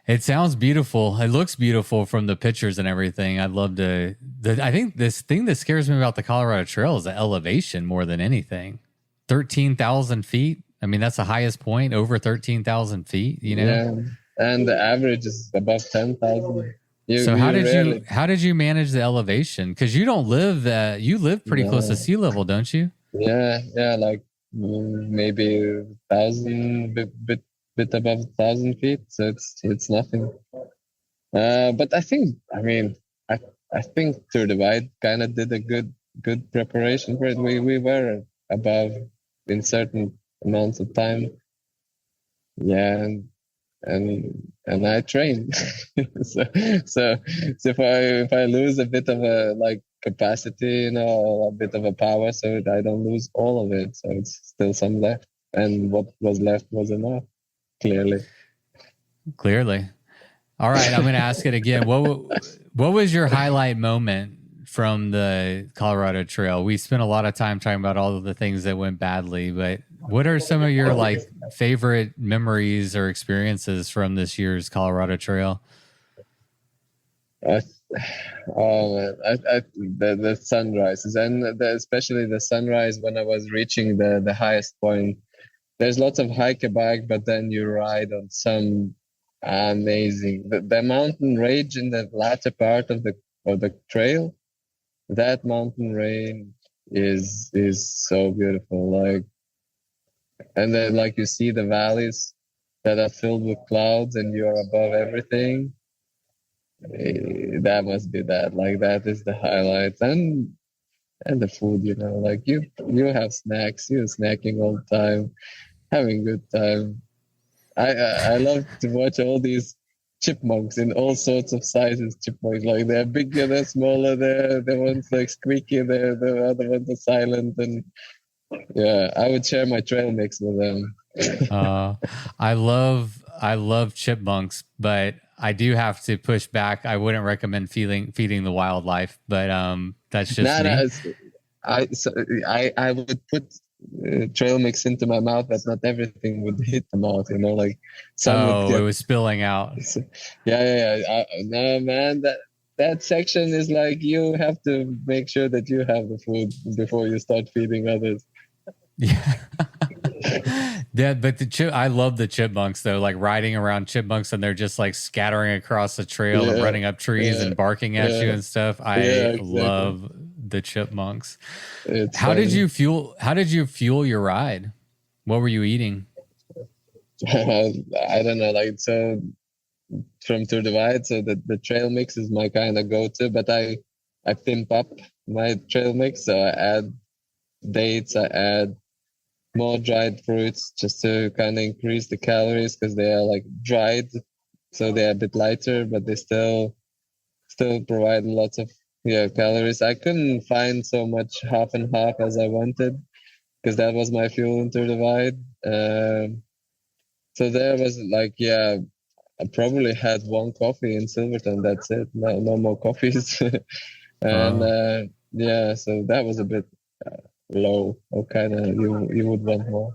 It sounds beautiful. It looks beautiful from the pictures and everything. I'd love to. I think this thing that scares me about the Colorado Trail is the elevation more than anything. 13,000 feet. I mean, that's the highest point, over 13,000 feet. You know. Yeah, and the average is above 10,000. So how did you manage the elevation? Because you don't live you live pretty close to sea level, don't you? Yeah, like maybe 1,000, bit above 1,000 feet. So it's nothing. But I think Tour Divide kind of did a good preparation for it. We were above in certain amounts of time. Yeah, and I train. so if I lose a bit of a capacity, a bit of a power, so I don't lose all of it. So it's still some left, and what was left was enough. Clearly. All right, I'm going to ask it again. What was your highlight moment from the Colorado Trail? We spent a lot of time talking about all of the things that went badly, but what are some of your favorite memories or experiences from this year's Colorado Trail? The sunrises, and especially the sunrise when I was reaching the highest point. There's lots of hike a bike, but then you ride on some amazing the mountain range in the latter part of the trail. That mountain range is so beautiful. And then you see the valleys that are filled with clouds, and you're above everything. That must be that. That is the highlight. And the food, you have snacks. You're snacking all the time, having good time. I love to watch all these chipmunks in all sorts of sizes. Chipmunks, they're bigger, they're smaller, they're the ones squeaky, the other ones are silent, and yeah, I would share my trail mix with them. I love chipmunks, but I do have to push back. I wouldn't recommend feeding the wildlife, but that's just me. I would put trail mix into my mouth, but not everything would hit the mouth. Some it was spilling out. Yeah. No, man, that section is you have to make sure that you have the food before you start feeding others. Yeah. Yeah, but I love the chipmunks though, riding around chipmunks, and they're just scattering across the trail and running up trees and barking at you and stuff. I love the chipmunks. How did you fuel your ride? What were you eating? I don't know, so from Tour Divide, so the trail mix is my kind of go-to, but I pimp up my trail mix. So I add dates, I add more dried fruits just to kind of increase the calories, because they are dried, so they're a bit lighter, but they still provide lots of calories. I couldn't find so much half and half as I wanted, because that was my fuel in Tour Divide. So there was I probably had one coffee in Silverton. That's it. No more coffees. And so that was a bit low. Or kind of you would want more.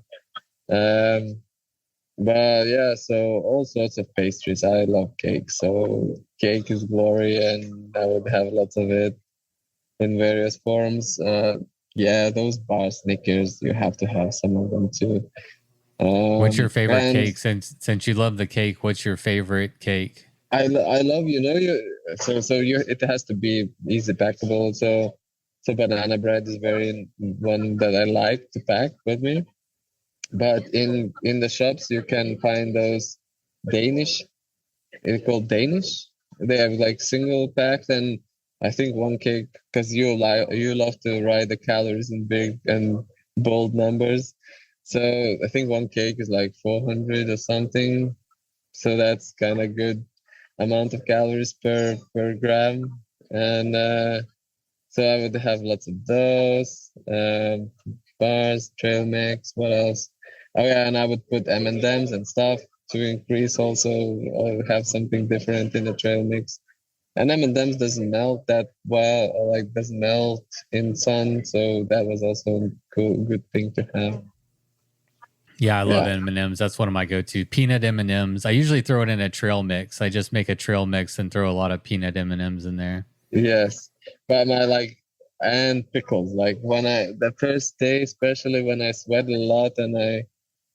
But yeah, so all sorts of pastries. I love cake. So cake is glory, and I would have lots of it in various forms. Those bar Snickers, you have to have some of them too. What's your favorite cake? Since you love the cake, what's your favorite cake? I love it has to be easy packable. So banana bread is very one that I like to pack with me. But in the shops you can find those Danish. It's called Danish. They have single packs, and I think one cake, because you love to write the calories in big and bold numbers. So I think one cake is 400 or something. So that's kind of good amount of calories per gram. And so I would have lots of those, bars, trail mix, what else? Oh yeah, and I would put M&Ms and stuff to increase also, or have something different in the trail mix. And M&Ms doesn't melt that well, or doesn't melt in sun. So that was also a good thing to have. Yeah, I love M&Ms. That's one of my go-to. Peanut M&Ms. I usually throw it in a trail mix. I just make a trail mix and throw a lot of peanut M&Ms in there. Yes, but and pickles. Like the first day, especially when I sweat a lot and I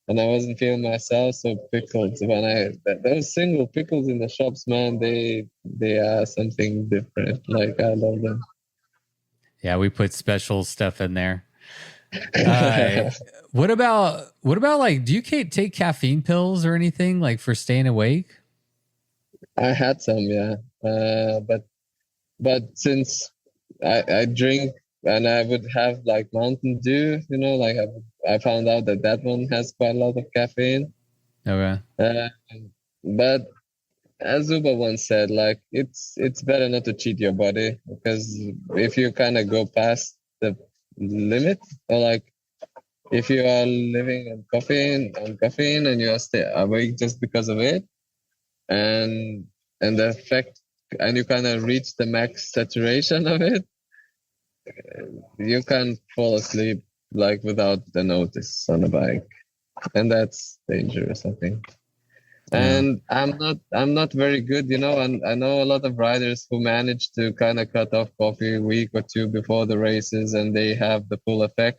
wasn't feeling myself, so pickles. Those single pickles in the shops, man, they are something different. Like I love them. Yeah, we put special stuff in there. What about like, do you take caffeine pills or anything like for staying awake? I had some, yeah. But since I drink and I would have like Mountain Dew, like I found out that one has quite a lot of caffeine. Okay. But as Zuba once said, like it's better not to cheat your body, because if you kind of go past the limit, or like if you are living on caffeine and you are still awake just because of it, and the effect, and you kind of reach the max saturation of it, you can fall asleep like without the notice on a bike, and that's dangerous, I think. And I'm not very good, and I know a lot of riders who manage to kind of cut off coffee a week or two before the races, and they have the full effect.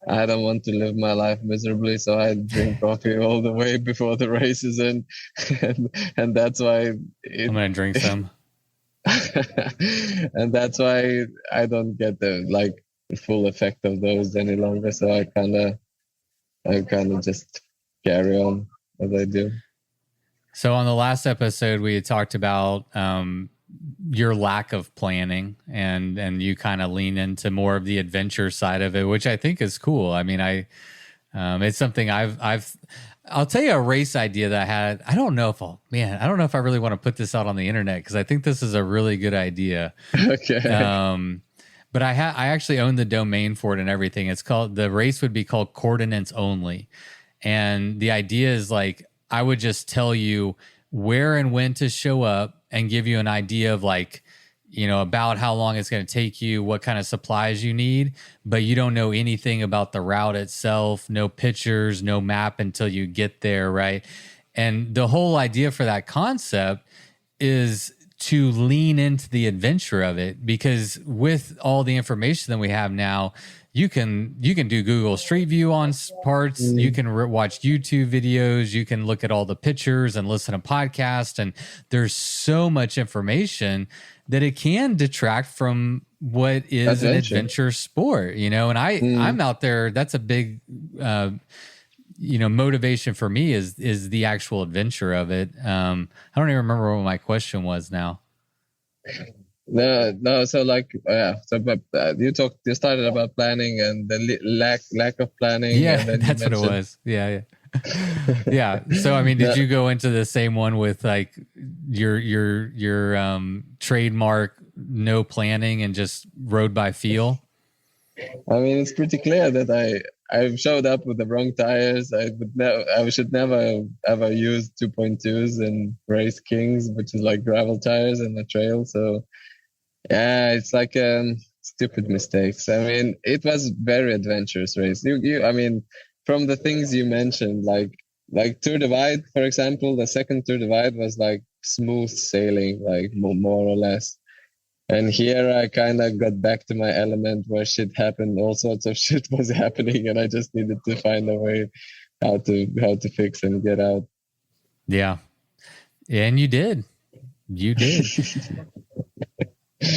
I don't want to live my life miserably, so I drink coffee all the way before the races, and that's why I'm gonna drink some. And that's why I don't get the full effect of those any longer. So I kind of just carry on as I do. So on the last episode, we had talked about your lack of planning, and you kind of lean into more of the adventure side of it, which I think is cool. I mean, it's something I'll tell you a race idea that I had. I don't know if I really want to put this out on the internet, because I think this is a really good idea. Okay. But I actually own the domain for it and everything. The race would be called Coordinates Only. And the idea is like, I would just tell you where and when to show up and give you an idea of about how long it's going to take you, what kind of supplies you need, but you don't know anything about the route itself, no pictures, no map until you get there, right? And the whole idea for that concept is to lean into the adventure of it, because with all the information that we have now, you can do Google Street View on parts. You can watch YouTube videos. You can look at all the pictures and listen to podcasts. And there's so much information that it can detract from what is an adventure sport, and I'm out there. That's a big, motivation for me is the actual adventure of it. I don't even remember what my question was now. No. So but you started about planning and the lack of planning. Yeah, and then that's what it was. Yeah. Yeah. So, I mean, did you go into the same one with like your trademark, no planning and just rode by feel? I mean, it's pretty clear that I showed up with the wrong tires. I should never ever use 2.2s and race Kings, which is like gravel tires in the trail. So yeah, it's like stupid mistakes. I mean, it was very adventurous race. I mean, from the things you mentioned, like Tour Divide, for example, the second Tour Divide was like smooth sailing, like more or less. And here I kind of got back to my element where shit happened. All sorts of shit was happening, and I just needed to find a way how to fix and get out. Yeah, and you did. You did.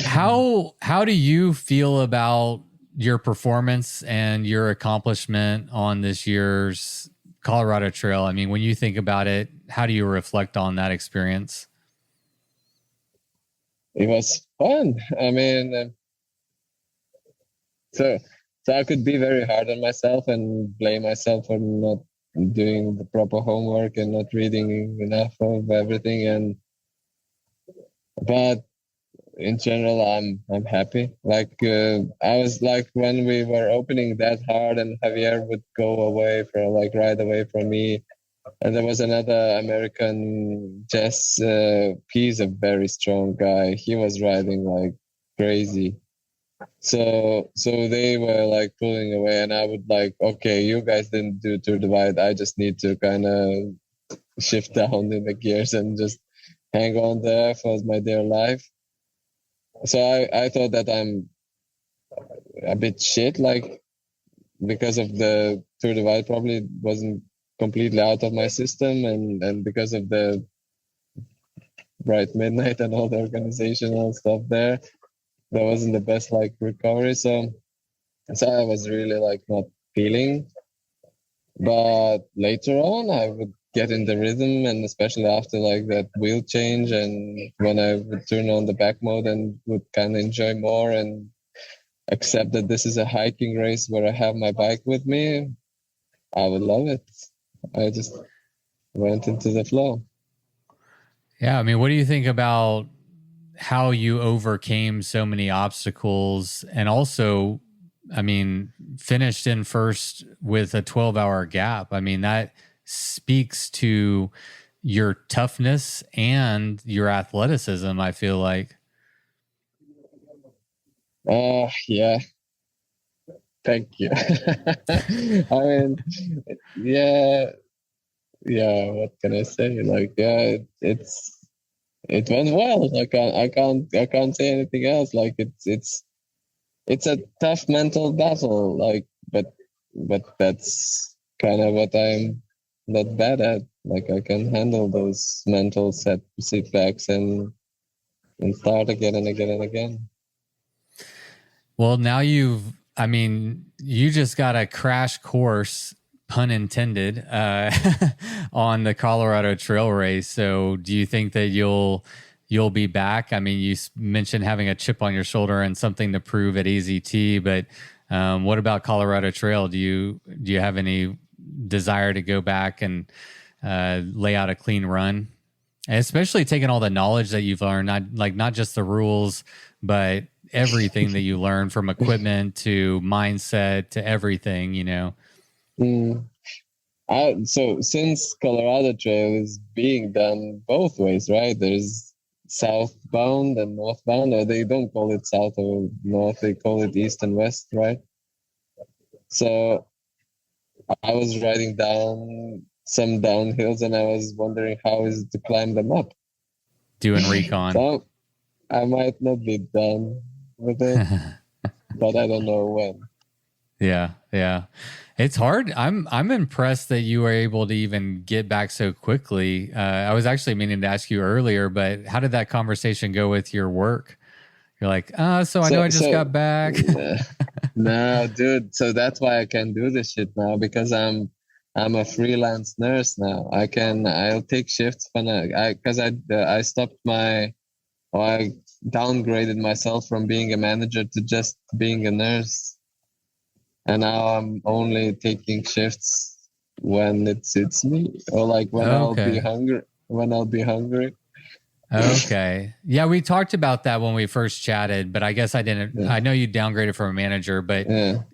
How do you feel about your performance and your accomplishment on this year's Colorado Trail? I mean, when you think about it, how do you reflect on that experience? It was fun. I mean, so I could be very hard on myself and blame myself for not doing the proper homework and not reading enough of everything. But in general, I'm happy. Like I was like when we were opening that hard, and Javier would go away right away from me. And there was another American, Jess. He's a very strong guy. He was riding like crazy. So they were like pulling away, and I would like, okay, you guys didn't do Tour Divide. I just need to kind of shift down in the gears and just hang on there for my dear life. So I thought that I'm a bit shit, like because of the Tour Divide probably wasn't completely out of my system, and because of the Bright Midnight and all the organizational stuff there, that wasn't the best like recovery. So I was really like not feeling. But later on, I would get in the rhythm, and especially after like that wheel change, and when I would turn on the back mode and would kind of enjoy more and accept that this is a hiking race where I have my bike with me, I would love it. I just went into the flow. Yeah. I mean, what do you think about how you overcame so many obstacles and also, I mean, finished in first with a 12-hour gap? I mean, that speaks to your toughness and your athleticism, I feel like. Yeah. Thank you. I mean, yeah, what can I say? Like, yeah, it went well. I can't say anything else. Like, it's a tough mental battle. Like, but that's kind of what I'm not bad at. Like, I can handle those mental setbacks and start again and again and again. Well, now I mean, you just got a crash course, pun intended, on the Colorado Trail Race. So do you think that you'll be back? I mean, you mentioned having a chip on your shoulder and something to prove at AZT, but what about Colorado Trail? Do you have any desire to go back and lay out a clean run? And especially taking all the knowledge that you've learned, not just the rules, but everything that you learn, from equipment to mindset to everything, you know? So since Colorado Trail is being done both ways, right? There's southbound and northbound, or they don't call it south or north, they call it east and west, right? So I was riding down some downhills and I was wondering how is it to climb them up. Doing recon. So I might not be done with it, but I don't know when. Yeah. It's hard. I'm impressed that you were able to even get back so quickly. I was actually meaning to ask you earlier, but how did that conversation go with your work? You're like, so I know I just got back. No, dude. So that's why I can do this shit now, because I'm a freelance nurse now. I'll take shifts when I stopped I downgraded myself from being a manager to just being a nurse. And now I'm only taking shifts when it suits me, or like when I'll be hungry. Okay. Yeah, we talked about that when we first chatted, but I guess I didn't. Yeah. I know you downgraded from a manager, but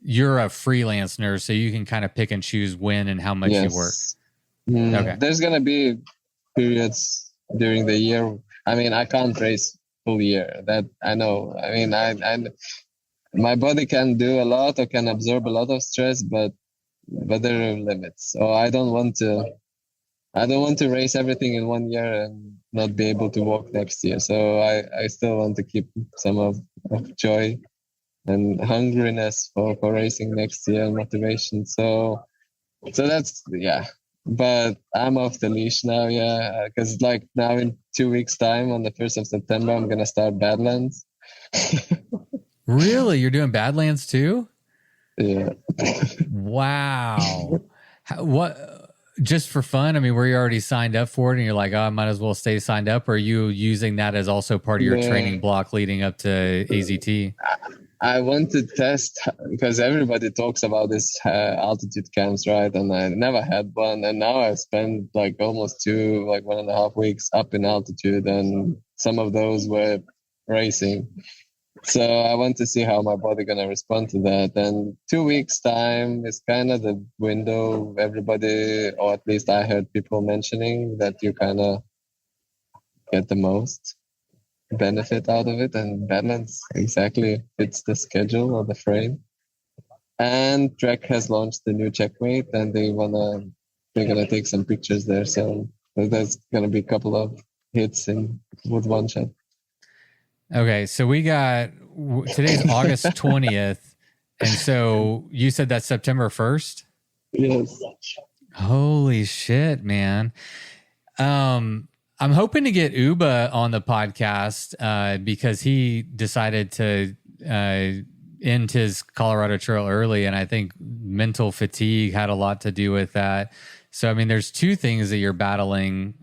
you're a freelance nurse, so you can kind of pick and choose when and how much you work. Okay. There's going to be periods during the year. I mean, I can't race full year. That I know. I mean, I my body can do a lot or can absorb a lot of stress, but there are limits. So I don't want to race everything in 1 year and not be able to walk next year. So I still want to keep some of joy and hungriness for racing next year and motivation. So that's, yeah. But I'm off the leash now, yeah. Because like now in 2 weeks' time, on the 1st of September, I'm going to start Badlands. Really? You're doing Badlands too? Yeah. Wow. What? Just for fun? I mean, were you already signed up for it and you're like, oh, I might as well stay signed up? Or are you using that as also part of your training block leading up to AZT? I want to test, because everybody talks about this altitude camps, right? And I never had one. And now I've spent like almost 1.5 weeks up in altitude, and some of those were racing. So I want to see how my body gonna respond to that. And 2 weeks time is kind of the window everybody, or at least I heard people mentioning, that you kind of get the most. benefit out of it, and Badlands exactly fits the schedule or the frame. And Trek has launched the new Checkmate, and they're gonna take some pictures there. So there's gonna be a couple of hits in with one shot. Okay, so we got today's August 20th, and so you said that's September 1st? Yes. Holy shit, man. I'm hoping to get Uba on the podcast because he decided to end his Colorado Trail early, and I think mental fatigue had a lot to do with that. So, I mean, there's two things that you're battling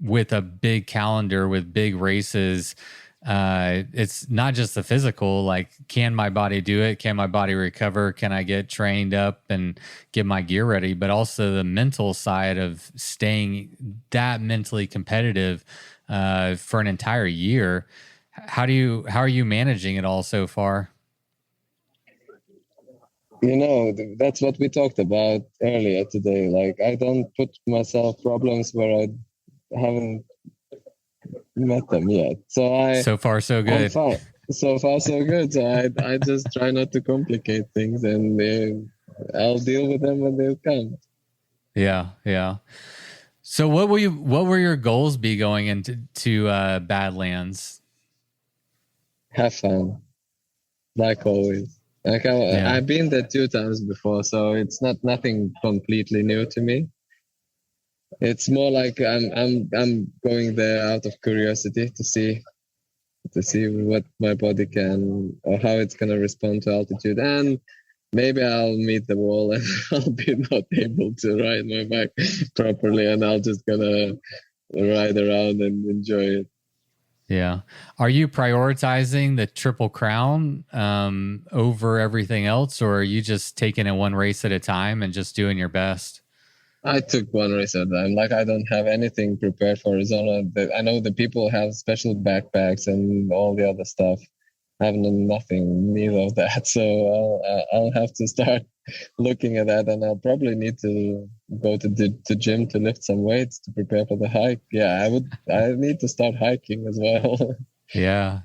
with a big calendar, with big races. It's not just the physical, like, can my body do it? Can my body recover? Can I get trained up and get my gear ready? But also the mental side of staying that mentally competitive for an entire year. How are you managing it all so far? That's what we talked about earlier today. Like, I don't put myself problems where I haven't met them yet. So far, so good. I'm fine. So far, so good. So I just try not to complicate things, and I'll deal with them when they come. Yeah. So what were your goals be going into Badlands? Have fun, like always. Like I've been there 2 times before, so it's nothing completely new to me. It's more like I'm going there out of curiosity to see what my body can, or how it's gonna respond to altitude, and maybe I'll meet the wall and I'll be not able to ride my bike properly, and I'll just gonna ride around and enjoy it. Yeah. Are you prioritizing the Triple Crown over everything else, or are you just taking it one race at a time and just doing your best? I took one race at a time. Like, I don't have anything prepared for Arizona. I know the people have special backpacks and all the other stuff. I have nothing, neither of that. So I'll have to start looking at that, and I'll probably need to go to the gym to lift some weights to prepare for the hike. Yeah, I need to start hiking as well. Yeah.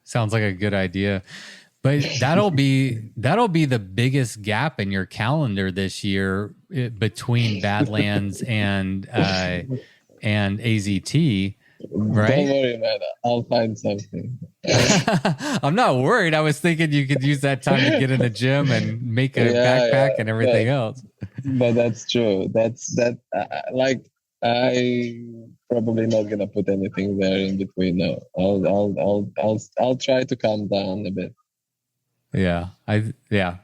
Sounds like a good idea. But that'll be the biggest gap in your calendar this year between Badlands and AZT, right? Don't worry, man. I'll find something. I'm not worried. I was thinking you could use that time to get in the gym and make a backpack and everything else. But that's true. Like, I probably not gonna put anything there in between now. I'll try to calm down a bit. Yeah.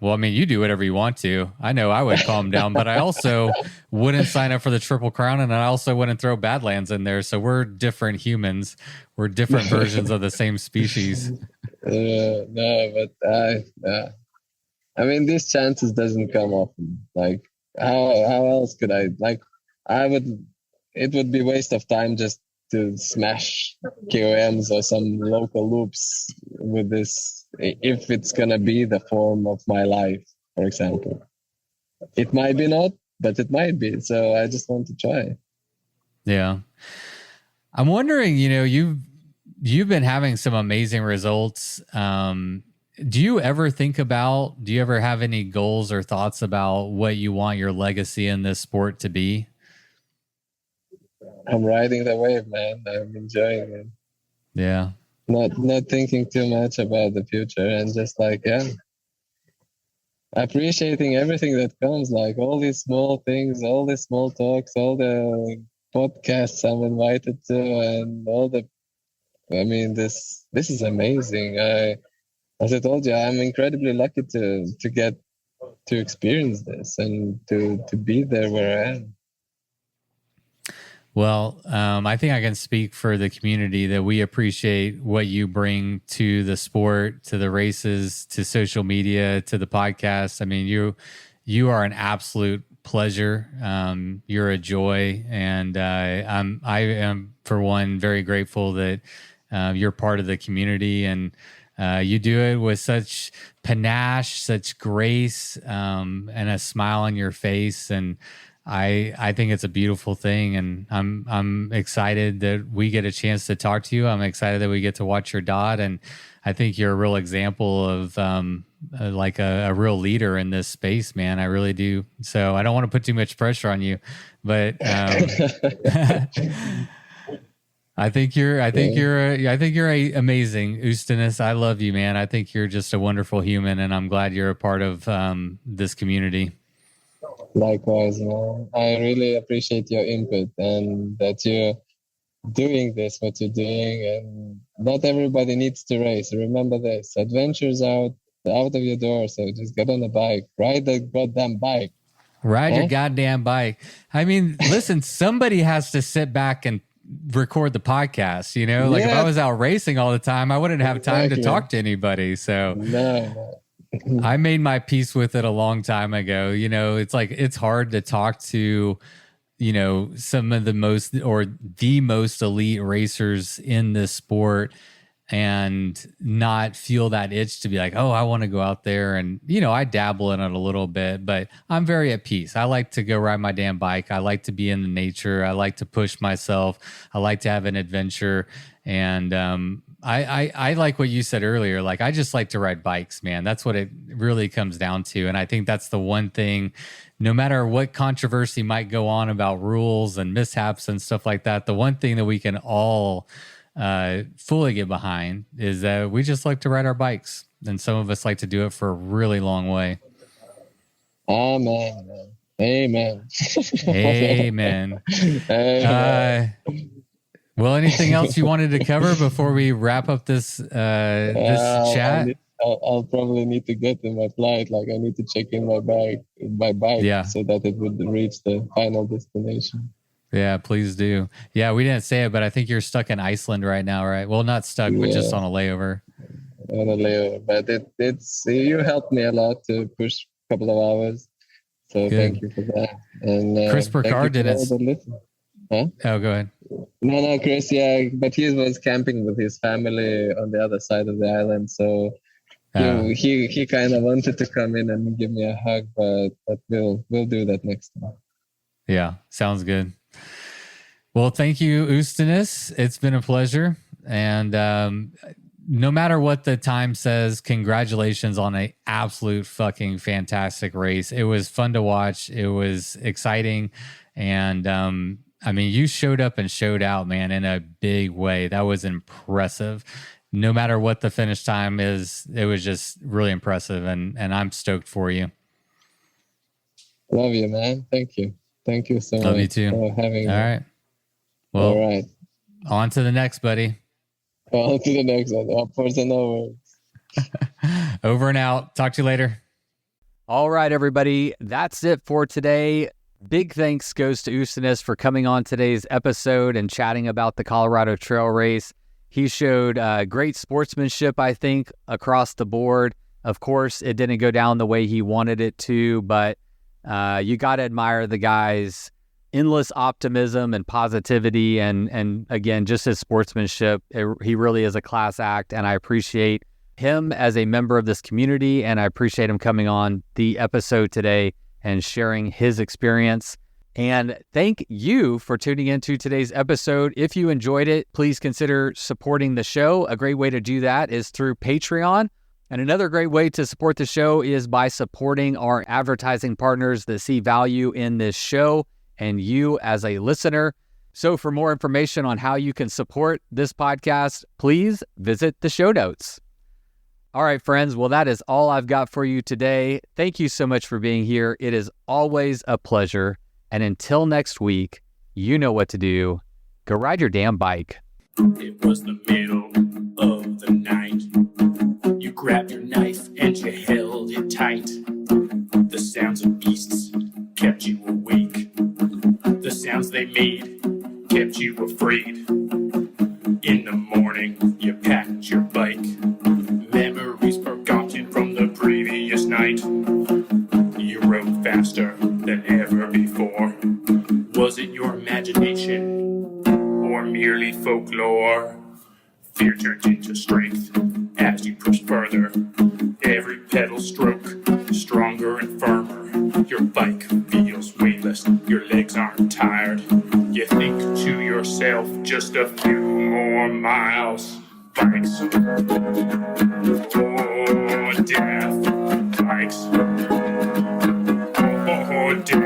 Well, I mean, you do whatever you want to. I know I would calm down, but I also wouldn't sign up for the Triple Crown, and I also wouldn't throw Badlands in there. So we're different humans. We're different versions of the same species. No, but I mean, these chances doesn't come often. Like, how else could I? Like, it would be waste of time just to smash KOMs or some local loops with this, if it's gonna be the form of my life, for example. It might be not, but it might be. So I just want to try. Yeah. I'm wondering, you've been having some amazing results. Do you ever have any goals or thoughts about what you want your legacy in this sport to be? I'm riding the wave, man. I'm enjoying it. Yeah. Not thinking too much about the future, and just like, appreciating everything that comes, like all these small things, all these small talks, all the podcasts I'm invited to, and this is amazing. As I told you, I'm incredibly lucky to get to experience this and to be there where I am. Well, I think I can speak for the community that we appreciate what you bring to the sport, to the races, to social media, to the podcast. I mean, you are an absolute pleasure. You're a joy, and I am, for one, very grateful that you're part of the community, and you do it with such panache, such grace, and a smile on your face, and I think it's a beautiful thing, and I'm excited that we get a chance to talk to you. I'm excited that we get to watch your dot, and I think you're a real example of like a real leader in this space, man. I really do. So I don't want to put too much pressure on you, but I think you're amazing, Justinas. I love you, man. I think you're just a wonderful human, and I'm glad you're a part of this community. Likewise, man. I really appreciate your input and that you're doing this, what you're doing. And not everybody needs to race. Remember this: adventure's out of your door. So just get on a bike, ride the goddamn bike. Ride your goddamn bike. I mean, listen, somebody has to sit back and record the podcast, you know? Like if I was out racing all the time, I wouldn't have time to talk to anybody. So no. I made my peace with it a long time ago. You know, it's like, it's hard to talk to, you know, some of the most elite racers in this sport and not feel that itch to be like, oh, I want to go out there. And, you know, I dabble in it a little bit, but I'm very at peace. I like to go ride my damn bike. I like to be in the nature. I like to push myself. I like to have an adventure. And I like what you said earlier. Like, I just like to ride bikes, man. That's what it really comes down to. And I think that's the one thing, no matter what controversy might go on about rules and mishaps and stuff like that, the one thing that we can all fully get behind is that we just like to ride our bikes. And some of us like to do it for a really long way. Amen. Amen. Amen. Well, anything else you wanted to cover before we wrap up this chat? I'll probably need to get in my flight. Like I need to check in my bike so that it would reach the final destination. Yeah, please do. Yeah, we didn't say it, but I think you're stuck in Iceland right now, right? Well, not stuck, but just on a layover. On a layover, but it's you helped me a lot to push a couple of hours. So Thank you for that. And Chris Burkard did it. Huh? Oh, go ahead. No, Chris. Yeah, but he was camping with his family on the other side of the island, so he kind of wanted to come in and give me a hug, but we'll do that next time. Yeah, sounds good. Well, thank you, Justinas. It's been a pleasure, and no matter what the time says, congratulations on an absolute fucking fantastic race. It was fun to watch. It was exciting, and I mean, you showed up and showed out, man, in a big way. That was impressive. No matter what the finish time is, it was just really impressive, and I'm stoked for you. Love you, man. Thank you. Thank you so much. Love you too. For having me. All right. Well, all right. On to the next, buddy. On to the next one. Upwards and onwards. Over and out. Talk to you later. All right, everybody. That's it for today. Big thanks goes to Justinas for coming on today's episode and chatting about the Colorado Trail Race. He showed great sportsmanship, I think, across the board. Of course, it didn't go down the way he wanted it to, but you got to admire the guy's endless optimism and positivity, and again, just his sportsmanship. He really is a class act, and I appreciate him as a member of this community, and I appreciate him coming on the episode today and sharing his experience. And thank you for tuning into today's episode. If you enjoyed it, please consider supporting the show. A great way to do that is through Patreon. And another great way to support the show is by supporting our advertising partners that see value in this show and you as a listener. So for more information on how you can support this podcast, please visit the show notes. All right, friends. Well, that is all I've got for you today. Thank you so much for being here. It is always a pleasure. And until next week, you know what to do. Go ride your damn bike. It was the middle of the night. You grabbed your knife and you held it tight. The sounds of beasts kept you awake. The sounds they made kept you afraid. In the morning, you packed your bike. Memories forgotten from the previous night. You rode faster than ever before. Was it your imagination or merely folklore? Fear turned into strength as you pushed further. Every pedal stroke stronger and firmer. Your bike feels weightless. Your yourself just a few more miles. Bikes. Oh, death. Bikes. Oh, death.